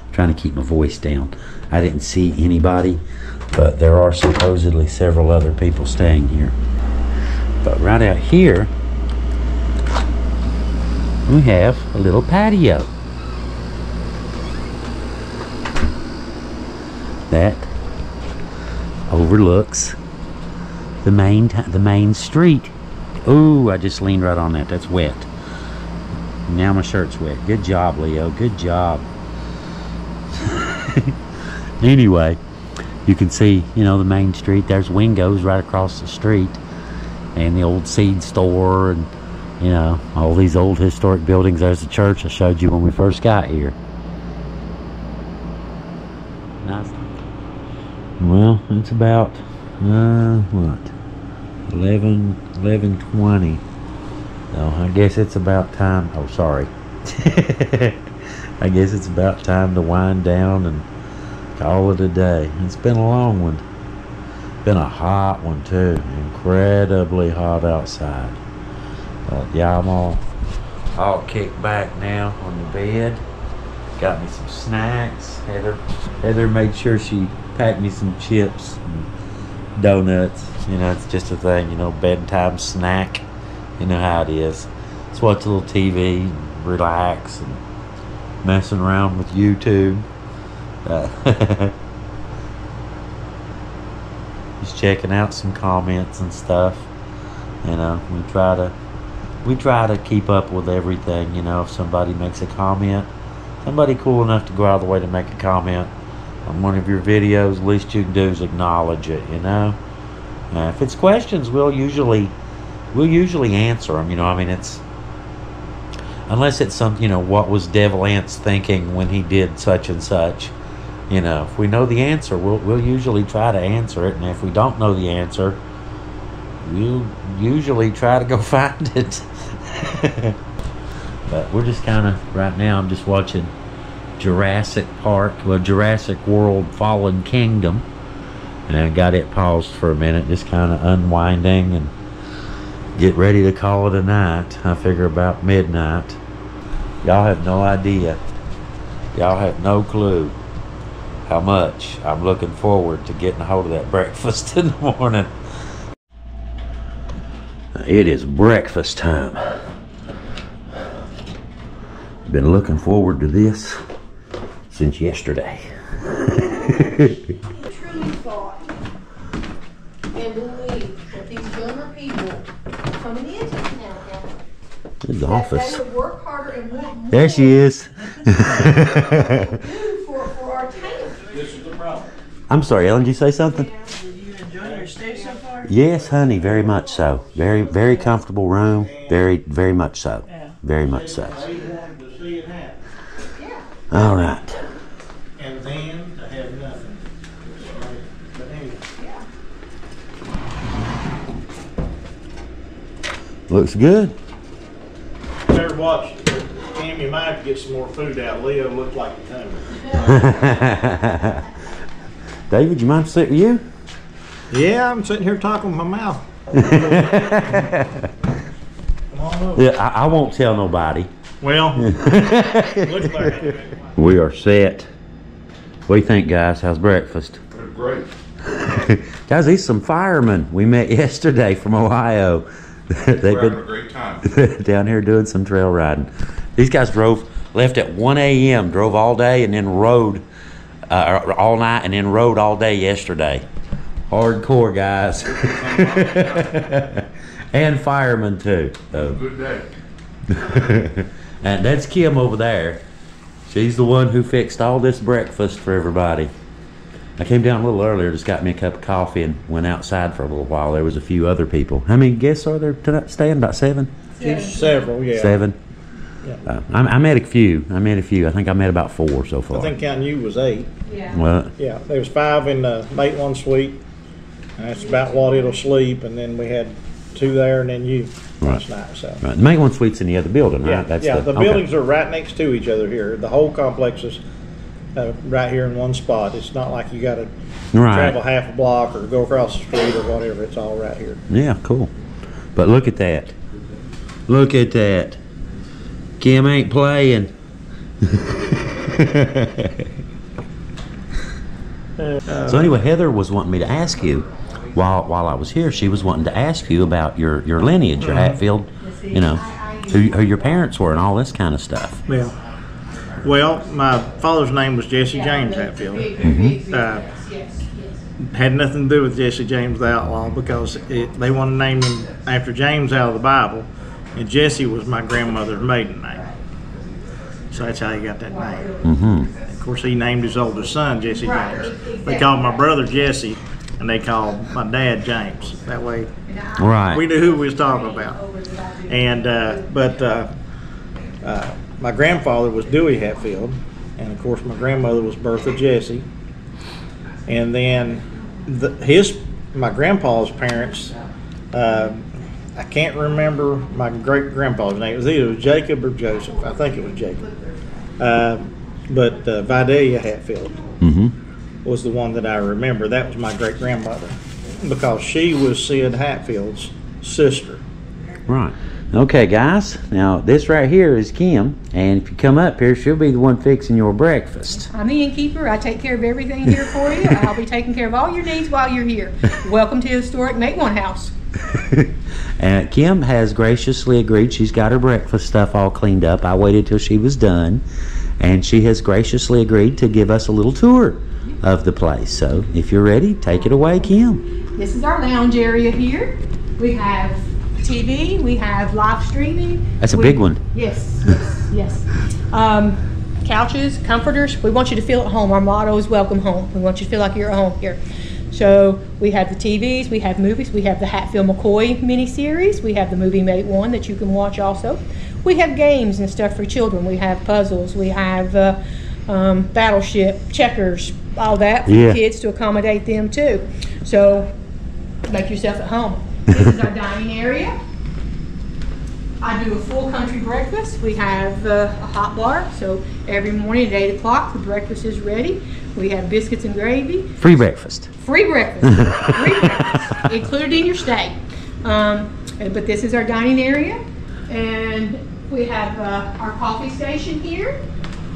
Speaker 1: I'm trying to keep my voice down. I didn't see anybody, but there are supposedly several other people staying here. But right out here, we have a little patio that overlooks the main street. Ooh, I just leaned right on that. That's wet. Now my shirt's wet. Good job, Leo. Good job. Anyway, you can see, you know, the main street. There's Wingo's right across the street, and the old seed store, and you know, all these old historic buildings. There's the church I showed you when we first got here. Nice. Well, it's about what, 11:20. So I guess it's about time. Oh, sorry. I guess it's about time to wind down and call it a day. It's been a long one. Been a hot one too. Incredibly hot outside. But yeah, I'm all kicked back now on the bed. Got me some snacks. Heather made sure she packed me some chips and donuts. You know, it's just a thing, you know, bedtime snack. You know how it is. Just watch a little TV, relax, and messing around with YouTube. Just checking out some comments and stuff. You know, we try to keep up with everything. You know, if somebody makes a comment, somebody cool enough to go out of the way to make a comment on one of your videos, the least you can do is acknowledge it. You know, if it's questions, we'll usually answer them. You know, I mean, it's unless it's some, you know, what was Devil Ant's thinking when he did such and such. You know, if we know the answer, we'll usually try to answer it, and if we don't know the answer, we'll usually try to go find it. But we're just kind of, right now, I'm just watching Jurassic World Fallen Kingdom, and I got it paused for a minute, just kind of unwinding and get ready to call it a night. I figure about midnight. Y'all have no idea. Y'all have no clue how much I'm looking forward to getting a hold of that breakfast in the morning. It is breakfast time. Been looking forward to this since yesterday.
Speaker 3: Truly thought and believe that these younger people coming into town,
Speaker 1: This is the office.
Speaker 3: they would work harder and want more.
Speaker 1: There she is.
Speaker 3: do for our town.
Speaker 2: This is the problem.
Speaker 1: I'm sorry, Ellen, did you say something?
Speaker 3: Did you enjoy your stay so far?
Speaker 1: Yes, honey, very much so. Very, very comfortable room. Very, very much so.
Speaker 3: Yeah.
Speaker 1: Very much so.
Speaker 2: They wanted to see it happen,
Speaker 3: Yeah.
Speaker 1: All right.
Speaker 2: and then to have nothing. But anyway,
Speaker 3: Yeah.
Speaker 1: Looks good.
Speaker 2: better watch. Tammy might get some more food out. Leo looked like a tumor.
Speaker 1: David, you mind sitting with you?
Speaker 2: Yeah, I'm sitting here talking with my mouth. Come on over.
Speaker 1: Yeah, I won't tell nobody.
Speaker 2: Well, looks like it.
Speaker 1: We are set. What do you think, guys? How's breakfast?
Speaker 2: Great.
Speaker 1: Guys, these some firemen we met yesterday from Ohio. They've
Speaker 4: We're having
Speaker 1: been
Speaker 4: a great time.
Speaker 1: down here doing some trail riding. These guys left at 1 a.m., drove all day, and then rode all night, and then rode all day yesterday. Hardcore guys. And firemen too. So.
Speaker 4: Good day.
Speaker 1: And that's Kim over there. She's the one who fixed all this breakfast for everybody. I came down a little earlier, just got me a cup of coffee, and went outside for a little while. There was a few other people. How many guests are there tonight staying? About 7?
Speaker 2: Several, yeah.
Speaker 1: 7. I met a few. I think I met about 4 so far.
Speaker 2: I think counting you was 8.
Speaker 3: Yeah.
Speaker 1: Well,
Speaker 2: Yeah, there was 5 in the Matewan suite. And that's about what it'll sleep, and then we had 2 there, and then you last night. So.
Speaker 1: right. The main one suite's in the other building, right?
Speaker 2: Yeah, the buildings are right next to each other here. The whole complex is right here in one spot. It's not like you got to travel half a block or go across the street or whatever. It's all right here.
Speaker 1: Yeah, cool. But look at that. Look at that. Kim ain't playing. So anyway, Heather was wanting me to ask you, while I was here, she was wanting to ask you about your lineage, your Hatfield, you know, who your parents were and all this kind of stuff.
Speaker 2: Yeah. Well, my father's name was Jesse James Hatfield. Had nothing to do with Jesse James the Outlaw because they wanted to name him after James out of the Bible, and Jesse was my grandmother's maiden name. So that's how he got that name. Of course, he named his oldest son Jesse James. They called my brother Jesse, and they called my dad James. That way, we knew who we was talking about. And my grandfather was Dewey Hatfield, and of course my grandmother was Bertha Jesse. And then my grandpa's parents, I can't remember my great grandpa's name. It was either Jacob or Joseph. I think it was Jacob. But Vidalia Hatfield was the one that I remember. That was my great grandmother because she was Sid Hatfield's sister.
Speaker 1: Right. Okay, guys. Now this right here is Kim, and if you come up here, she'll be the one fixing your breakfast.
Speaker 3: I'm the innkeeper. I take care of everything here for you. I'll be taking care of all your needs while you're here. Welcome to historic Matewan House.
Speaker 1: And Kim has graciously agreed. She's got her breakfast stuff all cleaned up. I waited till she was done, and she has graciously agreed to give us a little tour of the place. So if you're ready, take it away, Kim.
Speaker 3: This is our lounge area here. We have TV, we have live streaming.
Speaker 1: That's a big one.
Speaker 3: Yes. Couches, comforters. We want you to feel at home. Our motto is welcome home. We want you to feel like you're at home here. So we have the TVs, we have movies, we have the Hatfield McCoy miniseries, we have the movie Matewan that you can watch also. We have games and stuff for children. We have puzzles, we have Battleship, checkers, all that for kids to accommodate them too. So make yourself at home. This is our dining area. I do a full country breakfast. We have a hot bar, so every morning at 8 o'clock the breakfast is ready. We have biscuits and gravy.
Speaker 1: Free breakfast.
Speaker 3: Free breakfast. Free breakfast. Included in your stay. But this is our dining area. And we have our coffee station here,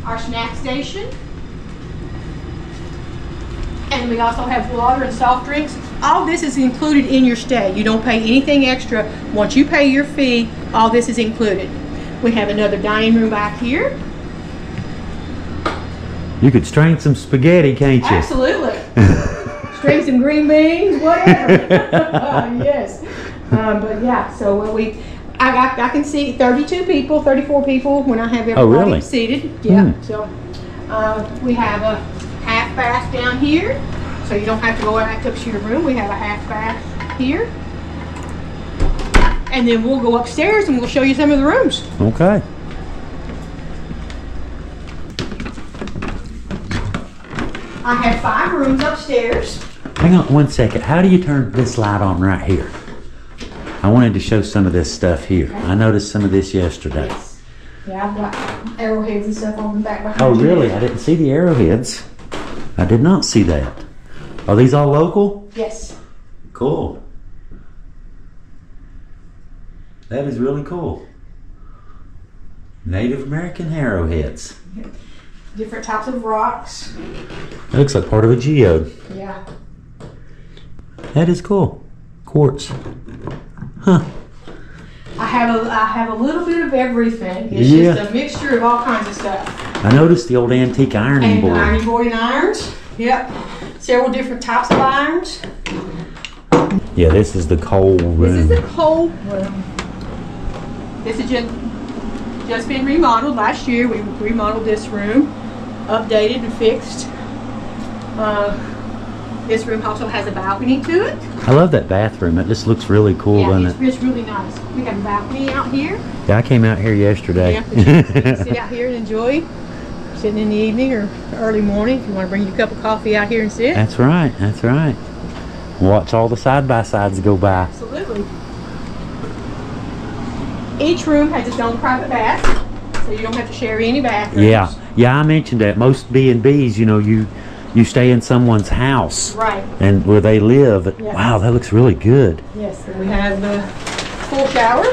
Speaker 3: our snack station. And we also have water and soft drinks. All this is included in your stay. You don't pay anything extra. Once you pay your fee, all this is included. We have another dining room back here.
Speaker 1: You could strain some spaghetti, can't you?
Speaker 3: Absolutely. Strain some green beans, whatever. Yes. But yeah, so I can seat 32 people, 34 people when I have everybody seated. Yeah. So we have a half bath down here, so you don't have to go back up to your room. We have a half bath here. And then we'll go upstairs and we'll show you some of the rooms.
Speaker 1: Okay.
Speaker 3: I have 5 rooms upstairs.
Speaker 1: Hang on one second. How do you turn this light on right here? I wanted to show some of this stuff here. I noticed some of this yesterday.
Speaker 3: Yes. Yeah, I've got arrowheads and stuff on the back behind
Speaker 1: Oh, really? I didn't see the arrowheads. I did not see that. Are these all local?
Speaker 3: Yes.
Speaker 1: Cool. That is really cool. Native American arrowheads.
Speaker 3: Different types of rocks.
Speaker 1: That looks like part of a geode.
Speaker 3: Yeah.
Speaker 1: That is cool. Quartz. Huh.
Speaker 3: I have a little bit of everything. It's just a mixture of all kinds of stuff.
Speaker 1: I noticed the old antique ironing board.
Speaker 3: Ironing board and irons. Yep. Several different types of irons.
Speaker 1: Yeah, this is the coal room.
Speaker 3: This is the coal room. This is just been remodeled last year. We remodeled this room, updated and fixed. This room also has a balcony to it.
Speaker 1: I love that bathroom. It just looks really cool, doesn't it?
Speaker 3: It's really nice. We have a balcony out here.
Speaker 1: Yeah, I came out here yesterday.
Speaker 3: Yeah, you can sit out here and enjoy sitting in the evening or early morning if you want to bring your cup of coffee out here and sit.
Speaker 1: That's right. That's right. Watch all the side-by-sides go by.
Speaker 3: Absolutely. Each room has its own private bath, so you don't have to share any bathrooms.
Speaker 1: Yeah. Yeah, I mentioned that. Most B&Bs, you know, you stay in someone's house.
Speaker 3: Right.
Speaker 1: And where they live.
Speaker 3: Yeah.
Speaker 1: Wow, that looks really good.
Speaker 3: Yes, and we have the full shower.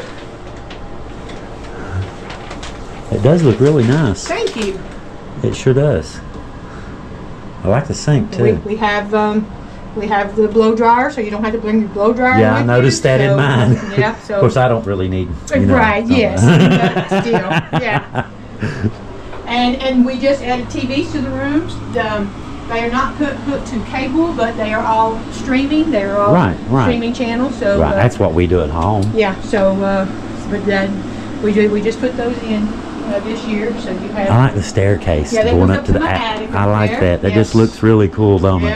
Speaker 1: It does look really nice.
Speaker 3: Thank you.
Speaker 1: It sure does. I like the sink too.
Speaker 3: We have the blow dryer, so you don't have to bring your blow dryer.
Speaker 1: Yeah, I
Speaker 3: with
Speaker 1: noticed
Speaker 3: you,
Speaker 1: that in mine.
Speaker 3: Yeah, so
Speaker 1: Of course, I don't really need. You know,
Speaker 3: right. Yes. But still, yeah. And we just added TVs to the rooms. They are not hooked to cable, but they are all streaming. They are all streaming channels. So
Speaker 1: right, that's what we do at home.
Speaker 3: Yeah. So, but then we just put those in this year. So you have.
Speaker 1: I like the staircase going up to the attic. I like that. That just looks really cool, don't it?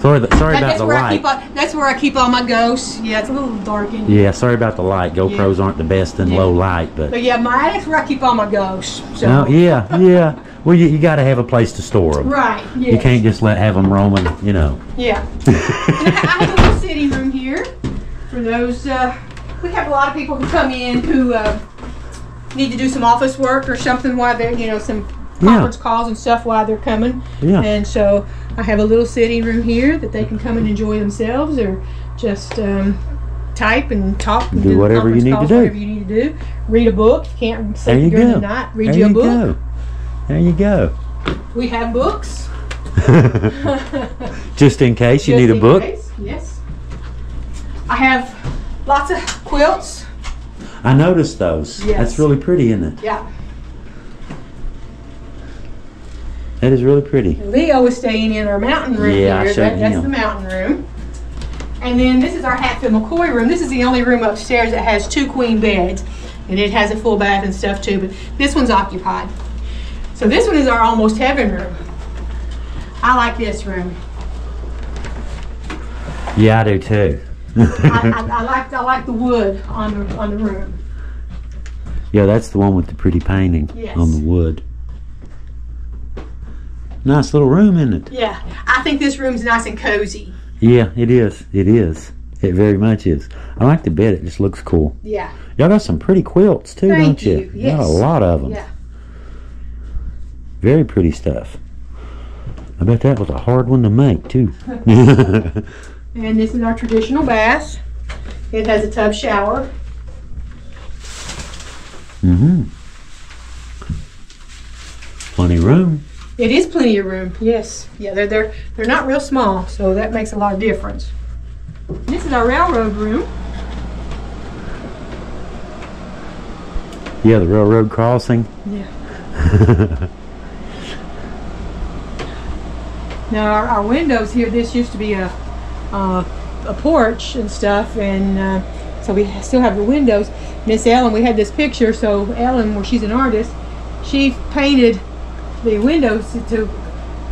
Speaker 1: Sorry about the light.
Speaker 3: That's where I keep all my ghosts. Yeah, it's a little dark in
Speaker 1: here. Yeah, sorry about the light. GoPros aren't the best in low light, but
Speaker 3: yeah, that's where I keep all my ghosts. So.
Speaker 1: No, yeah. Well, you got to have a place to store them.
Speaker 3: Right. Yes.
Speaker 1: You can't just have them roaming, you know.
Speaker 3: Yeah. I have a little sitting room here for those. We have a lot of people who come in who need to do some office work or something while they're, some conference calls and stuff while they're coming. Yeah. And so I have a little sitting room here that they can come and enjoy themselves, or just type and talk and
Speaker 1: do whatever you need to do.
Speaker 3: Whatever you need to do. Read a book. If you can't sleep during the night, read you a book.
Speaker 1: There you go.
Speaker 3: We have books.
Speaker 1: Just in case you need a book.
Speaker 3: Yes. I have lots of quilts.
Speaker 1: I noticed those. Yes. That's really pretty, isn't it?
Speaker 3: Yeah.
Speaker 1: That is really pretty.
Speaker 3: Leo is staying in our mountain room here. That's the mountain room. And then this is our Hatfield McCoy room. This is the only room upstairs that has 2 queen beds. And it has a full bath and stuff too, but this one's occupied. So this one is our almost heaven room. I like this room.
Speaker 1: Yeah, I do too.
Speaker 3: I like the wood on the room.
Speaker 1: Yeah, that's the one with the pretty painting on the wood. Nice little room, isn't it?
Speaker 3: Yeah, I think this room's nice and cozy.
Speaker 1: Yeah, it is. It is. It very much is. I like the bed. It just looks cool.
Speaker 3: Yeah.
Speaker 1: Y'all got some pretty quilts too, don't you?
Speaker 3: Yes.
Speaker 1: Got a lot of them.
Speaker 3: Yeah.
Speaker 1: Very pretty stuff. I bet that was a hard one to make too.
Speaker 3: And this is our traditional bath. It has a tub shower.
Speaker 1: Plenty of room.
Speaker 3: It is plenty of room. Yes. Yeah, they're not real small, so that makes a lot of difference. This is our railroad room.
Speaker 1: Yeah, the railroad crossing.
Speaker 3: Yeah. Now our windows here. This used to be a porch and stuff, and so we still have the windows. Miss Ellen, we had this picture. So Ellen, where she's an artist, she painted the windows to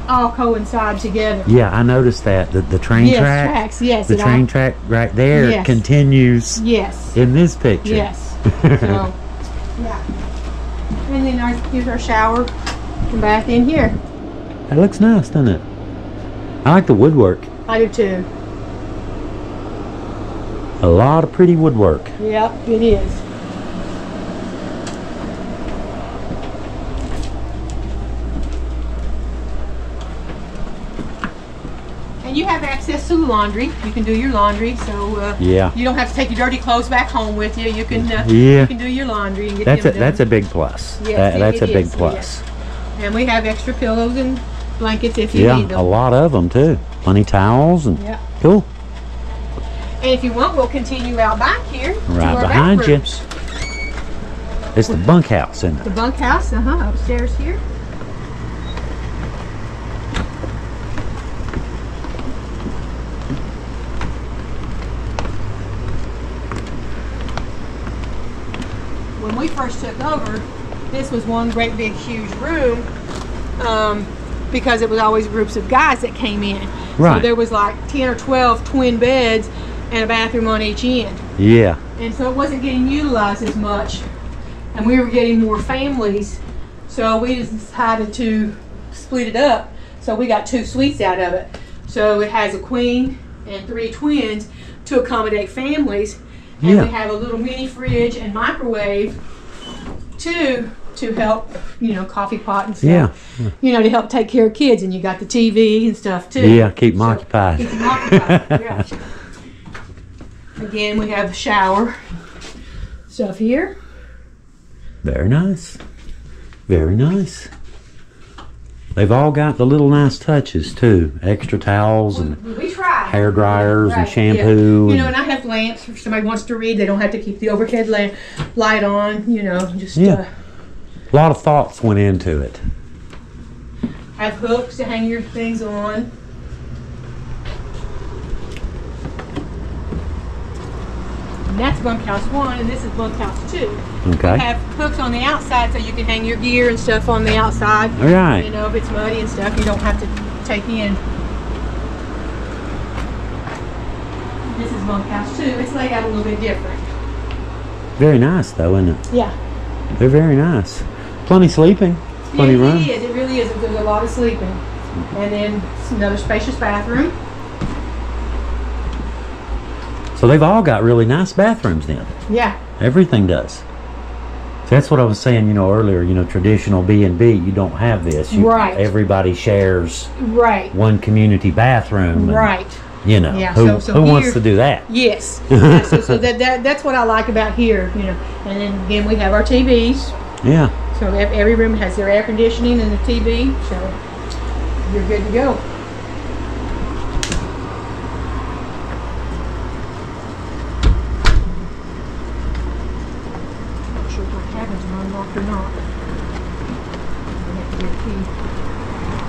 Speaker 3: all coincide together.
Speaker 1: Yeah, I noticed that the train track.
Speaker 3: Yes,
Speaker 1: the train track right there continues.
Speaker 3: Yes.
Speaker 1: In this picture.
Speaker 3: Yes. So, yeah. And then here's our shower and bath in here.
Speaker 1: That looks nice, doesn't it? I like the woodwork.
Speaker 3: I do too.
Speaker 1: A lot of pretty woodwork.
Speaker 3: Yep, it is. And you have access to the laundry. You can do your laundry, so you don't have to take your dirty clothes back home with you. You can you can do your laundry and get them done.
Speaker 1: That's a big plus.
Speaker 3: Yes,
Speaker 1: that's a big plus.
Speaker 3: Yes. And we have extra pillows and blankets if you need them.
Speaker 1: A lot of them too. Plenty towels and cool.
Speaker 3: And if you want, we'll continue out back here.
Speaker 1: Right behind you. It's the bunkhouse, isn't it?
Speaker 3: The bunkhouse, upstairs here. When we first took over, this was one great big huge room because it was always groups of guys that came in.
Speaker 1: Right.
Speaker 3: So there was like 10 or 12 twin beds and a bathroom on each end.
Speaker 1: Yeah.
Speaker 3: And so it wasn't getting utilized as much. And we were getting more families. So we just decided to split it up. So we got 2 suites out of it. So it has a queen and 3 twins to accommodate families. And
Speaker 1: Yeah.
Speaker 3: we have a little mini fridge and microwave too, to help, you know, coffee pot and stuff.
Speaker 1: Yeah.
Speaker 3: You know, to help take care of kids. And you got the TV and stuff too.
Speaker 1: Yeah, keep them occupied.
Speaker 3: Keep them occupied, yeah. Again, we have a shower stuff here.
Speaker 1: Very nice. Very nice. They've all got the little nice touches too. Extra towels and
Speaker 3: We try.
Speaker 1: hair dryers and
Speaker 3: Right,
Speaker 1: shampoo.
Speaker 3: yeah. You know, and I have lamps. If somebody wants to read, they don't have to keep the overhead light on. You know, just
Speaker 1: A lot of thoughts went into it.
Speaker 3: have hooks to hang your things on. And that's bunkhouse 1, and this is bunkhouse 2.
Speaker 1: Okay.
Speaker 3: We have hooks on the outside so you can hang your gear and stuff on the outside.
Speaker 1: All right.
Speaker 3: You know, if it's muddy and stuff, you don't have to take in. This is bunkhouse 2. It's laid out a little bit different.
Speaker 1: Very nice though, isn't it?
Speaker 3: Yeah.
Speaker 1: They're very nice. Plenty sleeping. Plenty
Speaker 3: Yeah,
Speaker 1: room.
Speaker 3: it is. It really is. There's a lot of sleeping. And then another spacious bathroom.
Speaker 1: So they've all got really nice bathrooms then.
Speaker 3: Yeah.
Speaker 1: Everything does. So that's what I was saying, you know, earlier, you know, traditional B&B, you don't have this.
Speaker 3: Right.
Speaker 1: Everybody shares
Speaker 3: Right.
Speaker 1: one community bathroom. And,
Speaker 3: Right.
Speaker 1: you know,
Speaker 3: Yeah,
Speaker 1: who
Speaker 3: so
Speaker 1: wants
Speaker 3: here-
Speaker 1: to do that?
Speaker 3: Yes. Yeah, so that's what I like about here, you know. And then again, we have our TVs.
Speaker 1: Yeah.
Speaker 3: So every room has their air conditioning and the TV. So you're good to go. Not sure if my cabin's unlocked or not. I have to get a key.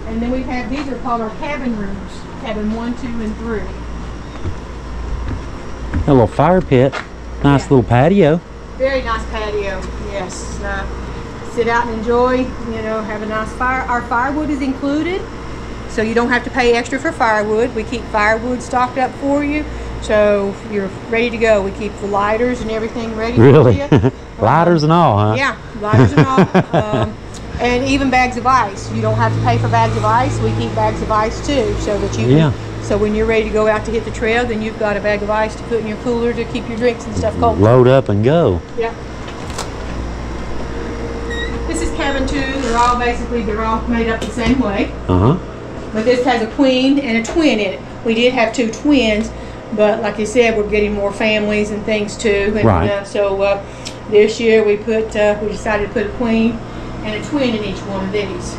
Speaker 3: And then we have, these are called our cabin rooms. Cabin 1, 2, and 3.
Speaker 1: A little fire pit. Nice
Speaker 3: Yeah.
Speaker 1: little patio.
Speaker 3: Very nice patio, yes. Sit out and enjoy, you know, have a nice fire. Our firewood is included, so you don't have to pay extra for firewood. We keep firewood stocked up for you, so you're ready to go. We keep the lighters and everything ready
Speaker 1: Really?
Speaker 3: for you.
Speaker 1: Lighters and all, huh?
Speaker 3: Yeah, lighters and all. And even bags of ice. You don't have to pay for bags of ice. We keep bags of ice too, so that you
Speaker 1: Yeah.
Speaker 3: so when you're ready to go out to hit the trail, then you've got a bag of ice to put in your cooler to keep your drinks and stuff cold.
Speaker 1: Load up and go.
Speaker 3: Yeah. This is cabin 2. They're all made up the same way.
Speaker 1: Uh-huh.
Speaker 3: But this has a queen and a twin in it. We did have 2 twins, but like I said, we're getting more families and things too. And,
Speaker 1: Right.
Speaker 3: So this year we decided to put a queen and a twin in each one of these.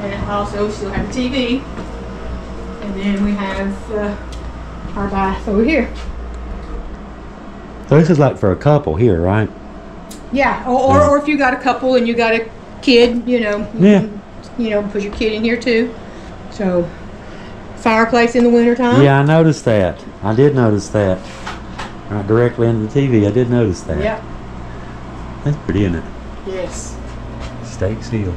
Speaker 3: And also we still have a TV. And then we have our bath over here.
Speaker 1: So this is like for a couple here, right?
Speaker 3: Yeah, or if you got a couple and you got a kid, you know, you can put your kid in here too. So, fireplace in the wintertime.
Speaker 1: Yeah, I noticed that. I did notice that. Right directly into the TV, I did notice that.
Speaker 3: Yep.
Speaker 1: That's pretty, isn't it?
Speaker 3: Yes.
Speaker 1: Steak seal.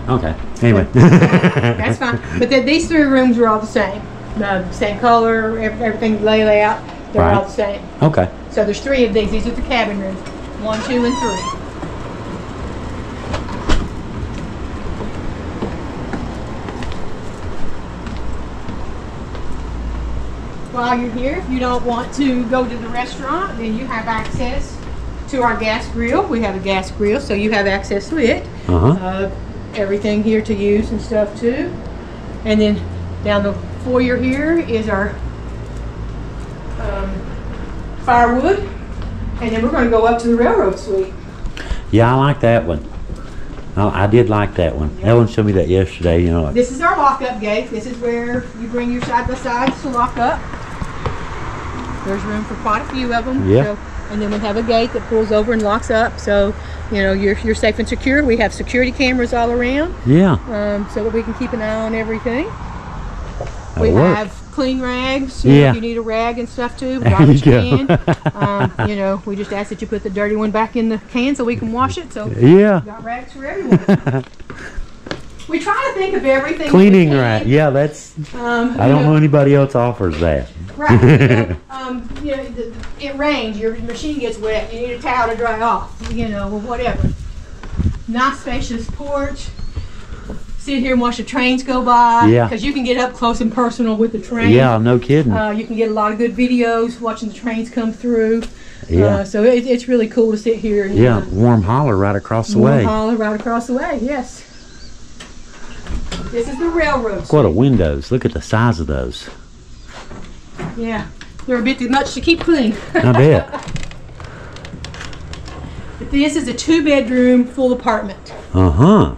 Speaker 1: Okay, anyway.
Speaker 3: That's fine. But these 3 rooms are all the same. Same color, everything layout, they're all the same.
Speaker 1: Okay.
Speaker 3: So there's 3 of these. These are the cabin rooms. 1, 2, and 3. While you're here, if you don't want to go to the restaurant, then you have access to our gas grill. We have a gas grill, so you have access to it.
Speaker 1: Uh-huh.
Speaker 3: Everything here to use and stuff too. And then down the foyer here is our firewood. And then we're going to go up to the railroad suite.
Speaker 1: Yeah, I like that one. I did like that one.
Speaker 3: Yeah.
Speaker 1: Ellen showed me that yesterday, you know. Like,
Speaker 3: This is our lock-up gate. This is where you bring your side-by-sides to lock up. There's room for quite a few of them.
Speaker 1: Yeah.
Speaker 3: So, and then we have a gate that pulls over and locks up. So, you know, you're safe and secure. We have security cameras all around.
Speaker 1: yeah.
Speaker 3: So that we can keep an eye on everything.
Speaker 1: That'll
Speaker 3: We
Speaker 1: work.
Speaker 3: have clean rags.
Speaker 1: Yeah.
Speaker 3: If you need a rag and stuff too,
Speaker 1: There
Speaker 3: garbage
Speaker 1: you go.
Speaker 3: can. You know, we just ask that you put the dirty one back in the can so we can wash it. So
Speaker 1: Yeah.
Speaker 3: we got rags for everyone. We try to think of everything.
Speaker 1: Cleaning rag. Yeah, that's. I don't know anybody else offers that.
Speaker 3: Right. You know, it rains. Your machine gets wet. You need a towel to dry off. You know, or whatever. Nice spacious porch. Sit here and watch the trains go by.
Speaker 1: Yeah.
Speaker 3: Because you can get up close and personal with the train.
Speaker 1: Yeah, no kidding.
Speaker 3: You can get a lot of good videos watching the trains come through.
Speaker 1: Yeah.
Speaker 3: So it's really cool to sit here. And,
Speaker 1: yeah, warm holler right across the way.
Speaker 3: Warm holler right across the way, yes. This is the railroad.
Speaker 1: What a windows. Look at the size of those.
Speaker 3: Yeah. They're a bit too much to keep clean.
Speaker 1: I bet.
Speaker 3: But this is a 2-bedroom full apartment.
Speaker 1: Uh-huh.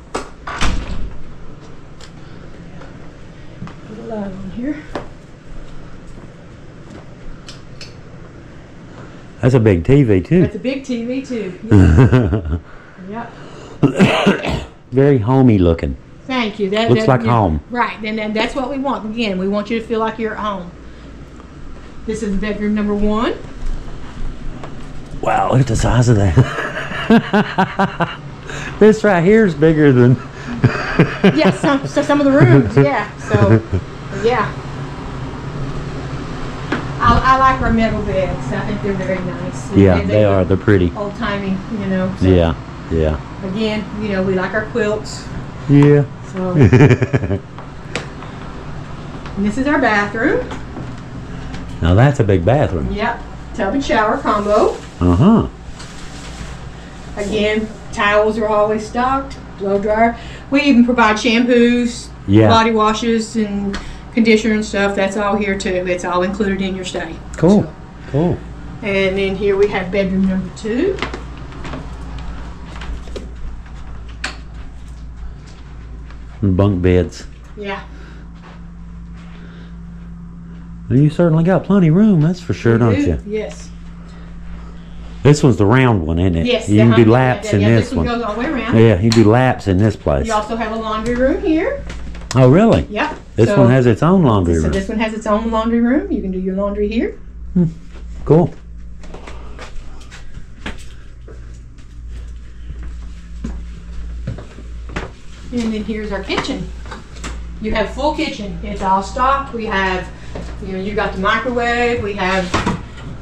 Speaker 3: Put a light on here.
Speaker 1: That's a big TV too.
Speaker 3: That's a big TV too. Yeah. Yep.
Speaker 1: Very homey looking.
Speaker 3: Thank you.
Speaker 1: Looks like home.
Speaker 3: Right, and that's what we want. Again, we want you to feel like you're at home. This is bedroom number 1.
Speaker 1: Wow, look at the size of that. This right here is bigger than.
Speaker 3: Yes, some of the rooms, yeah. So, yeah. I like our metal beds. I think they're very nice.
Speaker 1: Yeah, they are. They're pretty.
Speaker 3: Old timey, you know. So.
Speaker 1: Yeah, yeah.
Speaker 3: Again, you know, we like our quilts.
Speaker 1: Yeah.
Speaker 3: So. And this is our bathroom.
Speaker 1: Now that's a big bathroom.
Speaker 3: Yep. Tub and shower combo.
Speaker 1: Uh-huh.
Speaker 3: Again, towels are always stocked. Blow dryer. We even provide shampoos, body washes, and conditioner and stuff. That's all here too. It's all included in your stay.
Speaker 1: Cool.
Speaker 3: So.
Speaker 1: Cool.
Speaker 3: And then here we have bedroom number 2.
Speaker 1: Bunk beds.
Speaker 3: Yeah.
Speaker 1: Well, you certainly got plenty of room, that's for sure, don't you?
Speaker 3: Yes.
Speaker 1: This one's the round one, isn't it?
Speaker 3: Yes.
Speaker 1: You can do laps in this one.
Speaker 3: This one goes all the way around.
Speaker 1: Yeah, you can do laps in this place.
Speaker 3: You also have a laundry room here.
Speaker 1: Oh, really?
Speaker 3: Yep.
Speaker 1: This one has its own laundry room.
Speaker 3: So this one has its own laundry room. You can do your laundry here.
Speaker 1: Cool.
Speaker 3: And then here's our kitchen. You have full kitchen. It's all stocked. We have, you know, you got the microwave. We have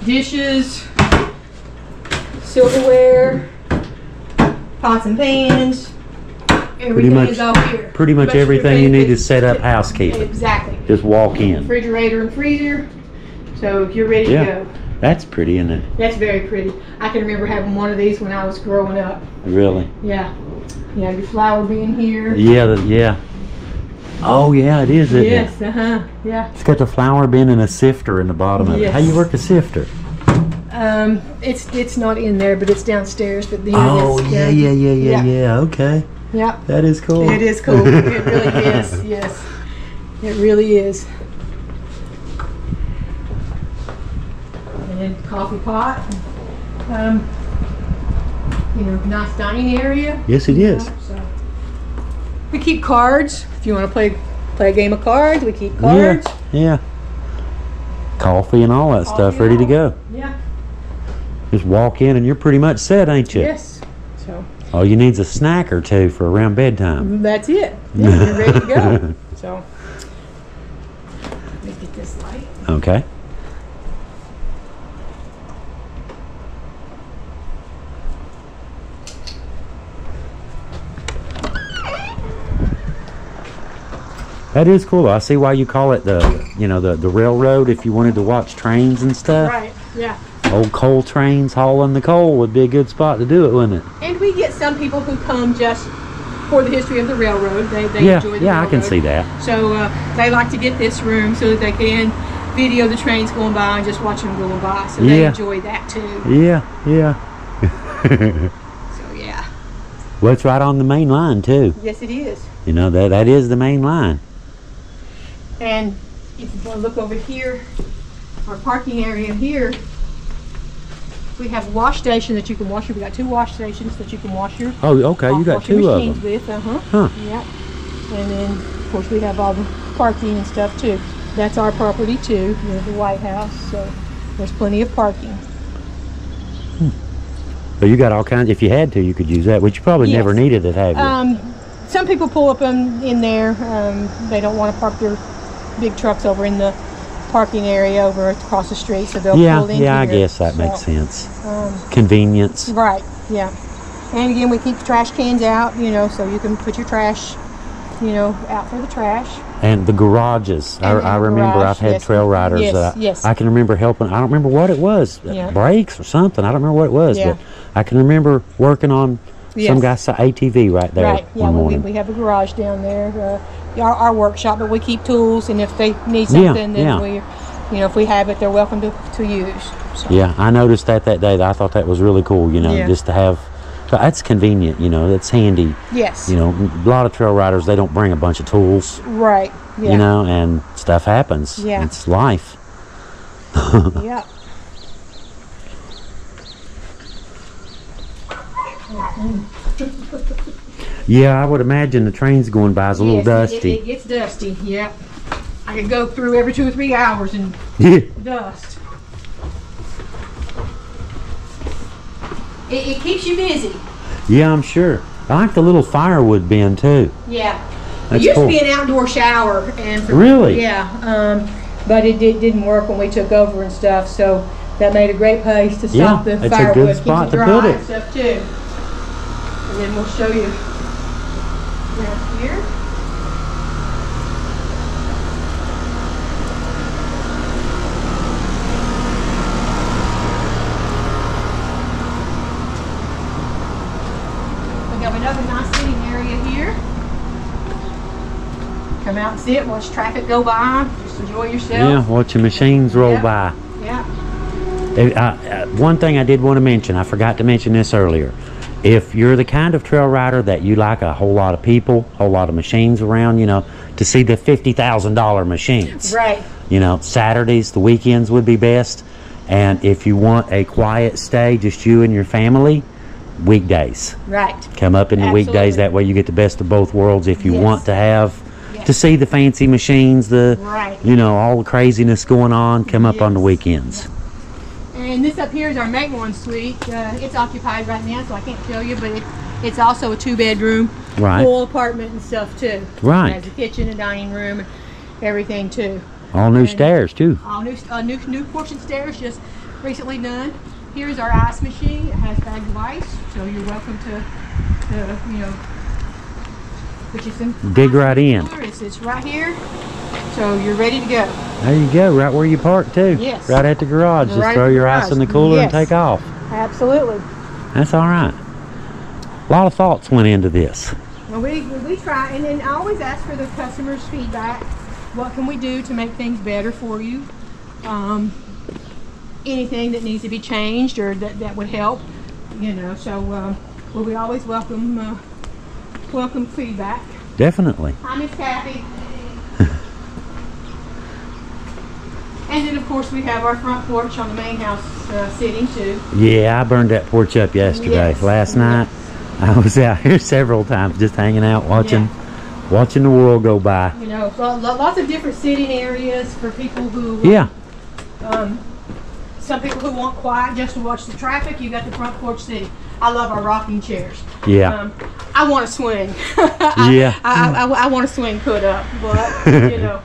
Speaker 3: dishes, silverware, pots and pans. Everything is all here.
Speaker 1: Pretty much everything you need to set up housekeeping.
Speaker 3: Exactly.
Speaker 1: Just walk in.
Speaker 3: Refrigerator and freezer. So you're ready to go.
Speaker 1: That's pretty, isn't it?
Speaker 3: That's very pretty. I can remember having one of these when I was growing up.
Speaker 1: Really?
Speaker 3: Yeah. Yeah, your flour being here.
Speaker 1: Yeah, yeah. Oh, yeah, it is, isn't it?
Speaker 3: Yes, yeah.
Speaker 1: It's got the flour bin and a sifter in the bottom of it. How you work a sifter?
Speaker 3: It's not in there, but it's downstairs. But here
Speaker 1: Oh,
Speaker 3: it is.
Speaker 1: yeah. Okay.
Speaker 3: Yeah.
Speaker 1: That is cool.
Speaker 3: It is cool. It really is. Yes. It really is. And then coffee pot. You know, nice dining area.
Speaker 1: Yes, it is.
Speaker 3: So. We keep cards. If you want to play a game of cards, we keep cards.
Speaker 1: Yeah. Coffee and all that stuff ready to go.
Speaker 3: Yeah.
Speaker 1: Just walk in and you're pretty much set, ain't you?
Speaker 3: Yes. So.
Speaker 1: All you need is a snack or two for around bedtime.
Speaker 3: That's it. Yeah, you're ready to go. So. Let me get this light.
Speaker 1: Okay. That is cool. I see why you call it the railroad if you wanted to watch trains and stuff.
Speaker 3: Right, yeah.
Speaker 1: Old coal trains hauling the coal would be a good spot to do it, wouldn't it?
Speaker 3: And we get some people who come just for the history of the railroad. They enjoy the railroad.
Speaker 1: Yeah, I can see that.
Speaker 3: So they like to get this room so that they can video the trains going by and just watch them going by. So they enjoy that too.
Speaker 1: Yeah.
Speaker 3: So yeah.
Speaker 1: Well, it's right on the main line too.
Speaker 3: Yes, it is.
Speaker 1: You know, that is the main line.
Speaker 3: And if you want to look over here, our parking area here, we have a wash station that you can wash. We've got 2 wash stations that you can wash your.
Speaker 1: Oh, okay. You got 2 of them.
Speaker 3: With,
Speaker 1: Huh.
Speaker 3: Yeah. And then, of course, we have all the parking and stuff too. That's our property too, the White House, so there's plenty of parking.
Speaker 1: So you got all kinds, if you had to, you could use that, which you probably never needed it, have you?
Speaker 3: Some people pull up in there. They don't want to park their big trucks over in the parking area over across the street, so they'll pull in here.
Speaker 1: Yeah, I guess that makes sense. Convenience.
Speaker 3: Right, yeah. And again, we keep the trash cans out, so you can put your trash, out for the trash.
Speaker 1: And the garages. I remember I've had trail riders that I can remember helping. I don't remember what it was, brakes or something. I don't remember what it was, but I can remember working on some guy's ATV right there.
Speaker 3: Right, yeah, we have a garage down there, our workshop, but we keep tools, and if they need something, then we, if we have it, they're welcome to use. So.
Speaker 1: Yeah, I noticed that day. I thought that was really cool, just to have. That's convenient, that's handy.
Speaker 3: Yes.
Speaker 1: A lot of trail riders, they don't bring a bunch of tools.
Speaker 3: Right, yeah.
Speaker 1: And stuff happens.
Speaker 3: Yeah.
Speaker 1: It's life.
Speaker 3: Yeah.
Speaker 1: Yeah, I would imagine the trains going by is a little dusty.
Speaker 3: It gets dusty, yeah. I could go through every 2 or 3 hours and dust. It keeps you busy.
Speaker 1: Yeah, I'm sure. I like the little firewood bin too.
Speaker 3: Yeah.
Speaker 1: That's
Speaker 3: it used
Speaker 1: cool.
Speaker 3: to be an outdoor shower, and
Speaker 1: really,
Speaker 3: but it didn't work when we took over and stuff. So that made a great place to stop the firewood.
Speaker 1: Yeah, it's a good spot to put it.
Speaker 3: And stuff too. And then we'll show you around here. We have another nice sitting area here. Come out and sit, watch traffic go by, just enjoy yourself.
Speaker 1: Yeah, watch the machines roll by.
Speaker 3: Yeah.
Speaker 1: One thing I did want to mention, I forgot to mention this earlier. If you're the kind of trail rider that you like a whole lot of people, a whole lot of machines around, to see the $50,000 machines.
Speaker 3: Right.
Speaker 1: Saturdays, the weekends would be best. And if you want a quiet stay, just you and your family, weekdays.
Speaker 3: Right.
Speaker 1: Come up in the weekdays, that way you get the best of both worlds. If you want to have to see the fancy machines, all the craziness going on, come up on the weekends.
Speaker 3: And this up here is our Matewan suite. It's occupied right now, so I can't show you, but it's also a 2-bedroom full apartment and stuff too.
Speaker 1: Right.
Speaker 3: It has a kitchen, a dining room, and everything too.
Speaker 1: All new stairs too.
Speaker 3: All new porch and stairs just recently done. Here's our ice machine. It has bags of ice, so you're welcome to put you some.
Speaker 1: Dig right in.
Speaker 3: It's right here, so you're ready to go.
Speaker 1: There you go, right where you park too.
Speaker 3: Yes.
Speaker 1: Right at the garage. Just throw your ice in the cooler and take off.
Speaker 3: Absolutely.
Speaker 1: That's all right. A lot of thoughts went into this.
Speaker 3: Well, we try, and then I always ask for the customers' feedback. What can we do to make things better for you? Anything that needs to be changed or that would help, so we always welcome feedback.
Speaker 1: Definitely.
Speaker 3: Hi, Miss Kathy. And then, of course, we have our front porch on the main house sitting too. Yeah,
Speaker 1: I burned that porch up yesterday. Last night, I was out here several times just hanging out, watching the world go by.
Speaker 3: Lots of different sitting areas for people who... some people who want quiet just to watch the traffic. You got the front porch sitting. I love our rocking chairs.
Speaker 1: Yeah.
Speaker 3: I want to swing. I want to swing put up, but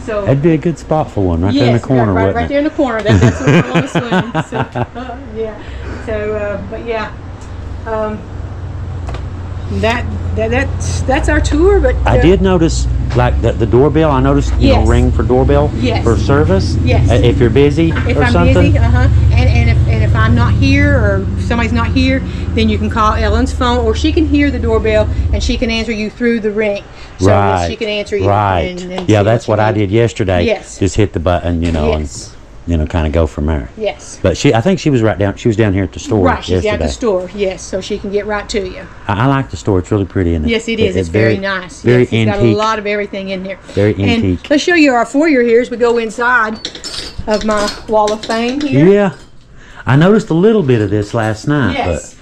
Speaker 3: so
Speaker 1: that'd be a good spot for one, right there in the corner,
Speaker 3: right there in the corner. That's what I want to swing. So, but yeah, that's our tour. But
Speaker 1: I did notice, like the doorbell. I noticed, ring for doorbell for service.
Speaker 3: Yes.
Speaker 1: If you're busy
Speaker 3: if
Speaker 1: or
Speaker 3: I'm
Speaker 1: something.
Speaker 3: busy, and if I'm not here or somebody's not here, then you can call Ellen's phone, or she can hear the doorbell and she can answer you through the ring. So that she can answer you.
Speaker 1: Right. And yeah, that's what I did yesterday.
Speaker 3: Yes.
Speaker 1: Just hit the button, and kind of go from there.
Speaker 3: Yes.
Speaker 1: But I think she was she was down here at the store.
Speaker 3: Right, she's
Speaker 1: yesterday.
Speaker 3: at the store. Yes, so she can get right to you.
Speaker 1: I like the store. It's really pretty, isn't it?
Speaker 3: Yes, it is. It's very nice.
Speaker 1: Very
Speaker 3: antique. It's got a lot of everything in there.
Speaker 1: Very antique.
Speaker 3: And let's show you our foyer here as we go inside of my wall of fame here.
Speaker 1: Yeah. I noticed a little bit of this last night.
Speaker 3: Yes.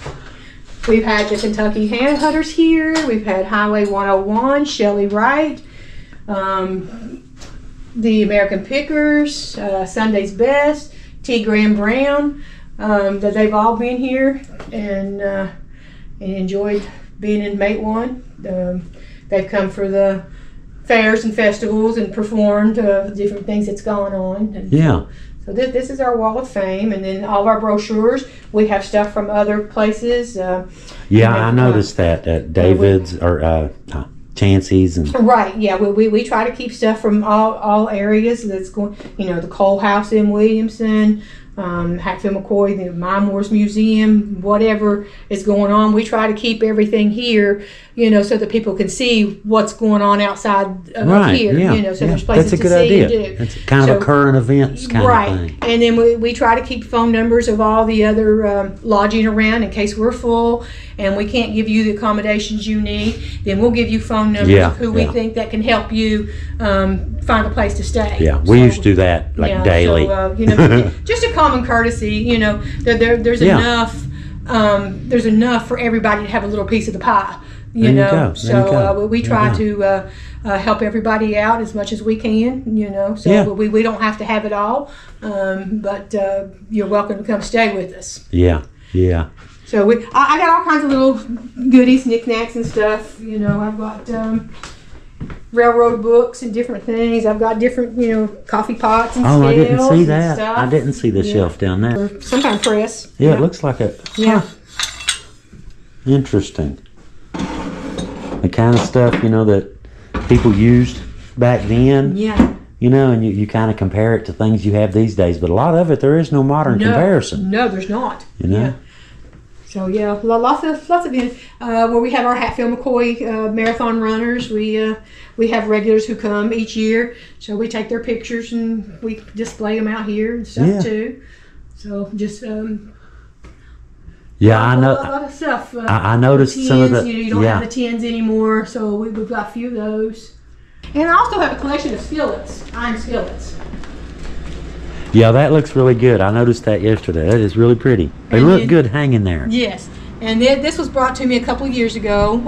Speaker 3: But we've had the Kentucky Handhunters here. We've had Highway 101, Shelley Wright. the American Pickers, Sunday's Best, T. Graham Brown, that they've all been here and enjoyed being in Matewan. They've come for the fairs and festivals and performed different things that's gone on. And
Speaker 1: Yeah.
Speaker 3: so this is our wall of fame, and then all of our brochures. We have stuff from other places.
Speaker 1: Yeah, I noticed that at David's or Chancey's and
Speaker 3: Right, yeah, we try to keep stuff from all areas that's going, the Cole House in Williamson, Hatfield McCoy, the Mine Wars Museum, whatever is going on. We try to keep everything here, so that people can see what's going on outside of here,
Speaker 1: yeah,
Speaker 3: so there's places
Speaker 1: that's a
Speaker 3: to
Speaker 1: good
Speaker 3: see
Speaker 1: idea.
Speaker 3: and do.
Speaker 1: It's kind of a current events kind of thing.
Speaker 3: And then we try to keep phone numbers of all the other lodging around in case we're full and we can't give you the accommodations you need. Then we'll give you phone numbers of who we think that can help you find a place to stay.
Speaker 1: Yeah, we used to do that daily.
Speaker 3: So, just a common courtesy. There's enough. There's enough for everybody to have a little piece of the pie. So we try to help everybody out as much as we can. So we don't have to have it all, but you're welcome to come stay with us.
Speaker 1: Yeah.
Speaker 3: So I got all kinds of little goodies, knickknacks and stuff. I've got railroad books and different things. I've got different, coffee pots and scales.
Speaker 1: I didn't see that.
Speaker 3: Stuff.
Speaker 1: I didn't see the shelf down there.
Speaker 3: Or some kind of press.
Speaker 1: Yeah, it looks like a.
Speaker 3: Yeah.
Speaker 1: Interesting. The kind of stuff, that people used back then.
Speaker 3: Yeah.
Speaker 1: And you kind of compare it to things you have these days, but a lot of it there is no modern comparison.
Speaker 3: No, there's not.
Speaker 1: Yeah.
Speaker 3: So lots of events where we have our Hatfield McCoy marathon runners. We have regulars who come each year, so we take their pictures and we display them out here and stuff too. So just
Speaker 1: I know
Speaker 3: a lot of stuff.
Speaker 1: I noticed
Speaker 3: tins,
Speaker 1: some of the
Speaker 3: you don't have the tins anymore, so we've got a few of those. And I also have a collection of skillets, iron skillets.
Speaker 1: Yeah, that looks really good. I noticed that yesterday. That is really pretty. They look good hanging there.
Speaker 3: Yes, and this was brought to me a couple of years ago.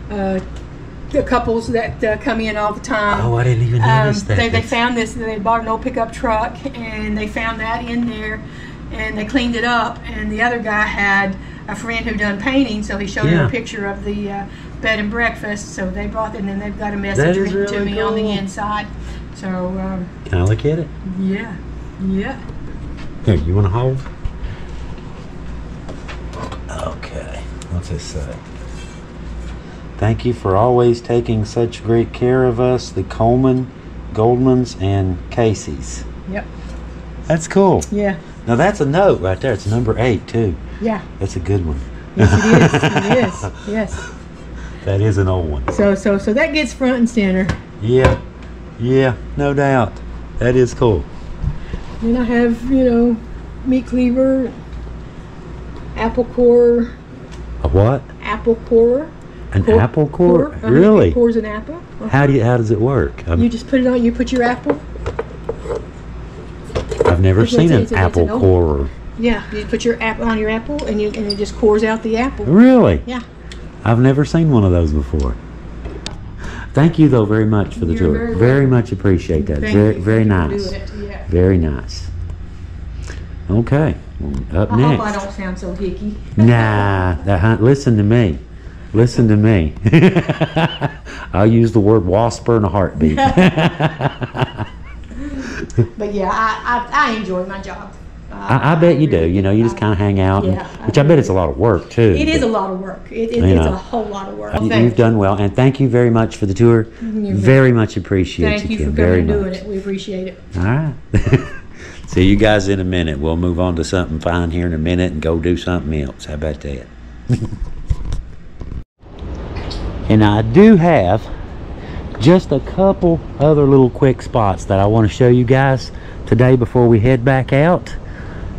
Speaker 3: The couples that come in all the time.
Speaker 1: Oh, I didn't even notice that.
Speaker 3: They found this. They bought an old pickup truck, and they found that in there, and they cleaned it up. And the other guy had a friend who done painting, so he showed him a picture of the bed and breakfast. So they brought it, and then they've got a message written to me on the inside. So
Speaker 1: can I look at it?
Speaker 3: Yeah.
Speaker 1: Here, you want to hold? Okay. What's this say? Thank you for always taking such great care of us, the Coleman, Goldmans, and Casey's.
Speaker 3: Yep.
Speaker 1: That's cool.
Speaker 3: Yeah.
Speaker 1: Now that's a note right there. It's number 8 too.
Speaker 3: Yeah.
Speaker 1: That's a good one.
Speaker 3: Yes, it is. It is. Yes.
Speaker 1: That is an old one.
Speaker 3: So that gets front and center.
Speaker 1: Yeah, no doubt. That is cool.
Speaker 3: Then I have, meat cleaver, apple core.
Speaker 1: A what?
Speaker 3: Apple core.
Speaker 1: An apple core? Really?
Speaker 3: It cores an apple.
Speaker 1: How does it work?
Speaker 3: You just put it on. You put your apple.
Speaker 1: I've never seen an apple core.
Speaker 3: Yeah, you put your apple on your apple, and it just cores out the apple.
Speaker 1: Really?
Speaker 3: Yeah.
Speaker 1: I've never seen one of those before. Thank you, though, very much for the tour. Very much appreciate that. Very nice.
Speaker 3: Yeah.
Speaker 1: Very nice. Okay, up next.
Speaker 3: I hope I don't sound so hicky.
Speaker 1: Nah, listen to me. Listen to me. I'll use the word wasper in a heartbeat.
Speaker 3: But yeah, I enjoy my job.
Speaker 1: I bet you do. You just kind of hang out, which I bet it's a lot of work too.
Speaker 3: It is a lot of work. It's a whole lot of work.
Speaker 1: You've done well, and thank you very much for the tour. Very much appreciate
Speaker 3: Thank
Speaker 1: you,
Speaker 3: you
Speaker 1: Kim.
Speaker 3: for
Speaker 1: Very
Speaker 3: coming and
Speaker 1: much.
Speaker 3: doing it. We appreciate it.
Speaker 1: All right. See you guys in a minute. We'll move on to something fine here in a minute and go do something else. How about that? And I do have just a couple other little quick spots that I want to show you guys today before we head back out.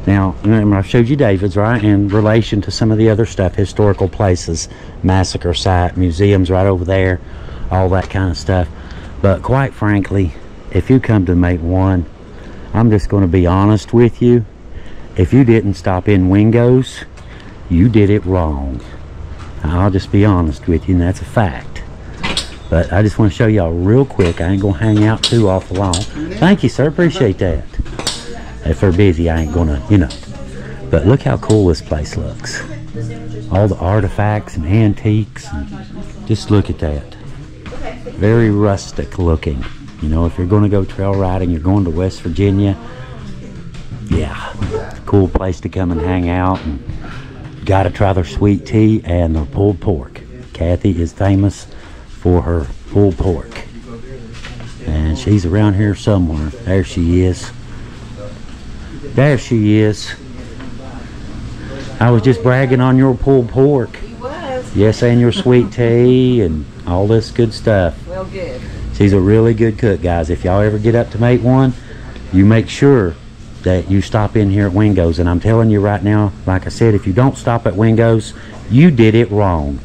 Speaker 1: Now, I showed you David's, right, in relation to some of the other stuff, historical places, massacre site, museums right over there, all that kind of stuff. But quite frankly, if you come to Matewan, I'm just going to be honest with you. If you didn't stop in Wingo's, you did it wrong. I'll just be honest with you, and that's a fact. But I just want to show y'all real quick. I ain't gonna hang out too awful long. Thank you, sir. Appreciate that. If they're busy, I ain't gonna, you know. But look how cool this place looks. All the artifacts and antiques. And just look at that. Very rustic looking. You know, if you're gonna go trail riding, you're going to West Virginia. Yeah, cool place to come and hang out. And gotta try their sweet tea and their pulled pork. Kathy is famous for her pulled pork. And she's around here somewhere. There she is. There she is. I was just bragging on your pulled pork.
Speaker 4: He was.
Speaker 1: Yes, and your sweet tea and all this good stuff.
Speaker 4: Well, good.
Speaker 1: She's a really good cook, guys. If y'all ever get up to Matewan, you make sure that you stop in here at Wingo's. And I'm telling you right now, like I said, if you don't stop at Wingo's, you did it wrong.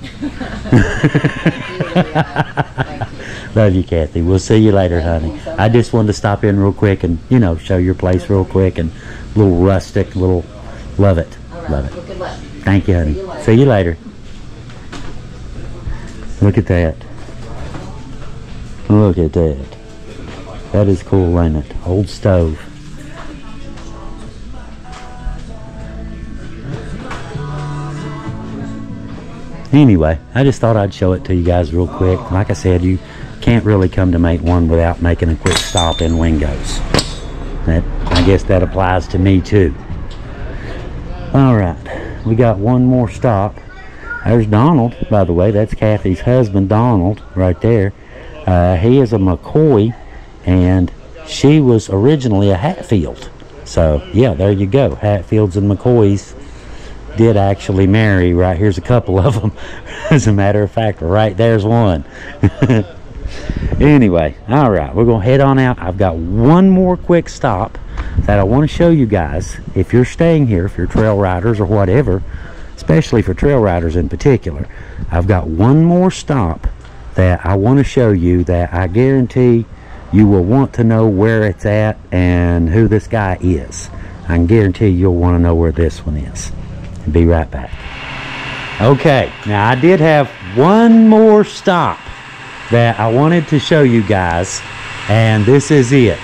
Speaker 1: Love you, Kathy. We'll see you later, honey. I just wanted to stop in real quick and, you know, show your place real quick, and a little rustic, little, love it. Love it.
Speaker 4: Good luck.
Speaker 1: Thank you, honey. See you later. Look at that. Look at that. That is cool, ain't it? Old stove. Anyway, I just thought I'd show it to you guys real quick. Like I said, you can't really come to Matewan without making a quick stop in Wingo's. I guess that applies to me too. Alright, we got one more stop. There's Donald, by the way. That's Kathy's husband, Donald, right there. He is a McCoy, and she was originally a Hatfield. So, yeah, there you go. Hatfields and McCoys did actually marry. Right here's a couple of them. As a matter of fact, right there's one. Anyway, all right, we're gonna head on out. I've got one more quick stop that I want to show you guys. If you're staying here, if you're trail riders or whatever, especially for trail riders in particular, I've got one more stop that I want to show you that I guarantee you will want to know where it's at and who this guy is. I can guarantee you'll want to know where this one is. Be right back. Okay, now I did have one more stop that I wanted to show you guys, and this is it.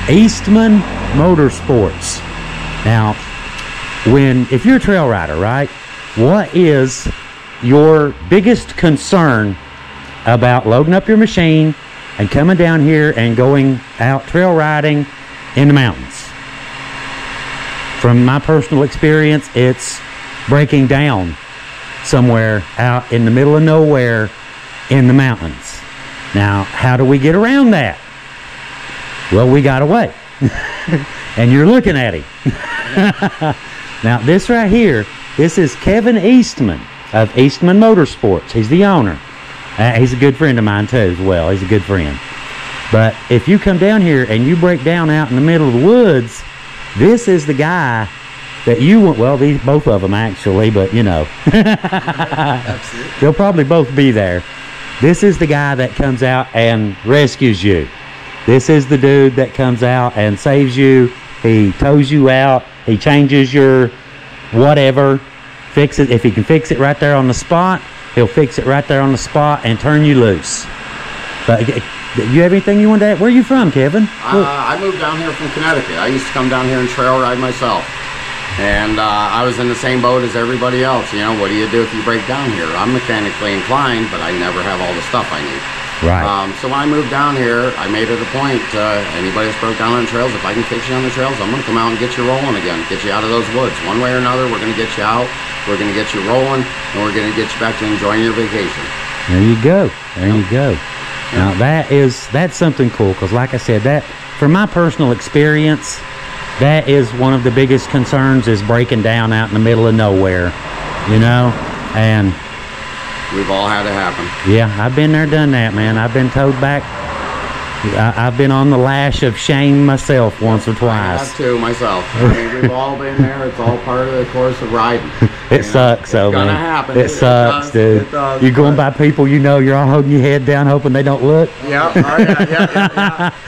Speaker 1: Eastman Motorsports. Now, if you're a trail rider, right, what is your biggest concern about loading up your machine and coming down here and going out trail riding in the mountains? From my personal experience, it's breaking down somewhere out in the middle of nowhere in the mountains. Now, how do we get around that? Well, we got away. And you're looking at him. Now, this right here, this is Kevin Eastman of Eastman Motorsports. He's the owner. He's a good friend of mine too as well. He's a good friend. But if you come down here and you break down out in the middle of the woods, this is the guy that you want. Well, these both of them actually, but you know, they'll probably both be there. This is the guy that comes out and rescues you. This is the dude that comes out and saves you. He tows you out. He changes your whatever, fix it. If he can fix it right there on the spot, he'll fix it right there on the spot and turn you loose. But you have anything you want to add? Where are you from, Kevin?
Speaker 5: I moved down here from Connecticut. I used to come down here and trail ride myself. And I was in the same boat as everybody else. You know, what do you do if you break down here? I'm mechanically inclined, but I never have all the stuff I need.
Speaker 1: Right.
Speaker 5: So when I moved down here, I made it a point, anybody that's broke down on the trails, if I can fix you on the trails, I'm going to come out and get you rolling again, get you out of those woods. One way or another, we're going to get you out, we're going to get you rolling, and we're going to get you back to enjoying your vacation.
Speaker 1: There you go. There you go. Now that's something cool, because like I said, that from my personal experience, that is one of the biggest concerns, is breaking down out in the middle of nowhere, you know, and
Speaker 5: we've all had it happen.
Speaker 1: Yeah, I've been there, done that, man. I've been towed back I've been on the lash of shame myself once or
Speaker 5: I
Speaker 1: twice.
Speaker 5: have too myself. I mean, we've all been there. It's all part of the course of riding.
Speaker 1: It sucks, though, man.
Speaker 5: It's gonna happen.
Speaker 1: It sucks, dude.
Speaker 5: It does,
Speaker 1: You're going by people you know. You're all holding your head down, hoping they don't look.
Speaker 5: Yep. Oh,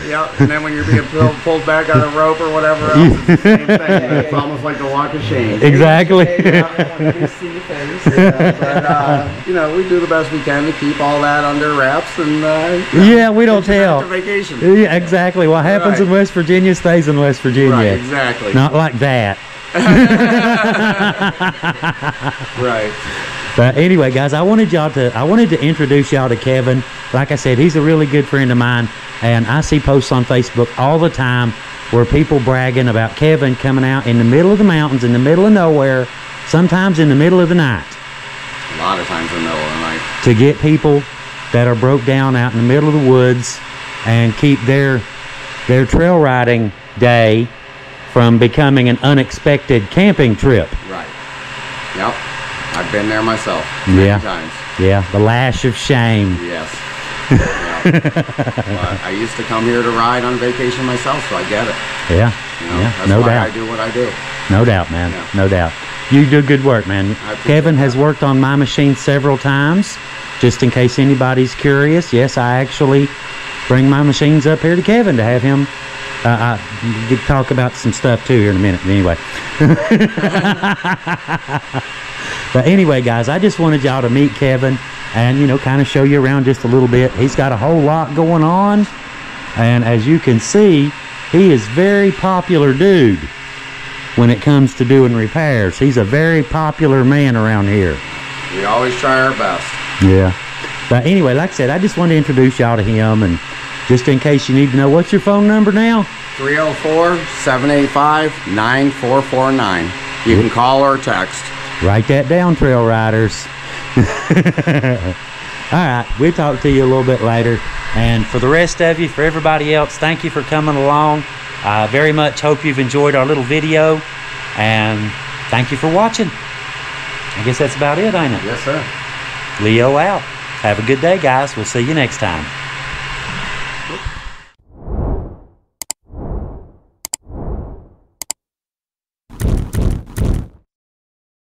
Speaker 5: yeah. And then when you're being pulled back on a rope or whatever else, it's the same thing. It's almost like the walk of shame.
Speaker 1: Exactly.
Speaker 5: But you know, we do the best we can to keep all that under wraps, and
Speaker 1: yeah, we don't tell.
Speaker 5: Vacation.
Speaker 1: Yeah, exactly. What happens in West Virginia stays in West Virginia.
Speaker 5: Right. Exactly.
Speaker 1: Not like that.
Speaker 5: Right.
Speaker 1: But anyway, guys, I wanted to introduce y'all to Kevin. Like I said, he's a really good friend of mine, and I see posts on Facebook all the time where people bragging about Kevin coming out in the middle of the mountains, in the middle of nowhere, sometimes in the middle of the night.
Speaker 5: A lot of times in the middle of the night.
Speaker 1: To get people that are broke down out in the middle of the woods and keep their trail riding day from becoming an unexpected camping trip.
Speaker 5: Right. Yep. I've been there myself many times.
Speaker 1: Yeah, the lash of shame.
Speaker 5: Yes. Well, I used to come here to ride on vacation myself, so I get it.
Speaker 1: Yeah.
Speaker 5: You know,
Speaker 1: yeah,
Speaker 5: that's
Speaker 1: no
Speaker 5: why
Speaker 1: doubt.
Speaker 5: I do what I do.
Speaker 1: No doubt, man.
Speaker 5: Yeah.
Speaker 1: No doubt. You do good work, man. Kevin has
Speaker 5: that.
Speaker 1: worked on my machine several times. Just in case anybody's curious, yes, I actually bring my machines up here to Kevin to have him talk about some stuff too here in a minute. Anyway. But anyway, guys, I just wanted y'all to meet Kevin and, you know, kind of show you around just a little bit. He's got a whole lot going on. And as you can see, he is very popular dude when it comes to doing repairs. He's a very popular man around here.
Speaker 5: We always try our best.
Speaker 1: Yeah. But anyway, like I said, I just wanted to introduce y'all to him, and just in case you need to know, what's your phone number now?
Speaker 5: 304-785-9449. You can call or text.
Speaker 1: Write that down, trail riders. All right, we'll talk to you a little bit later. And for the rest of you, for everybody else, thank you for coming along. I very much hope you've enjoyed our little video, and thank you for watching. I guess that's about it, ain't it?
Speaker 5: Yes, sir.
Speaker 1: Leo out. Have a good day, guys. We'll see you next time.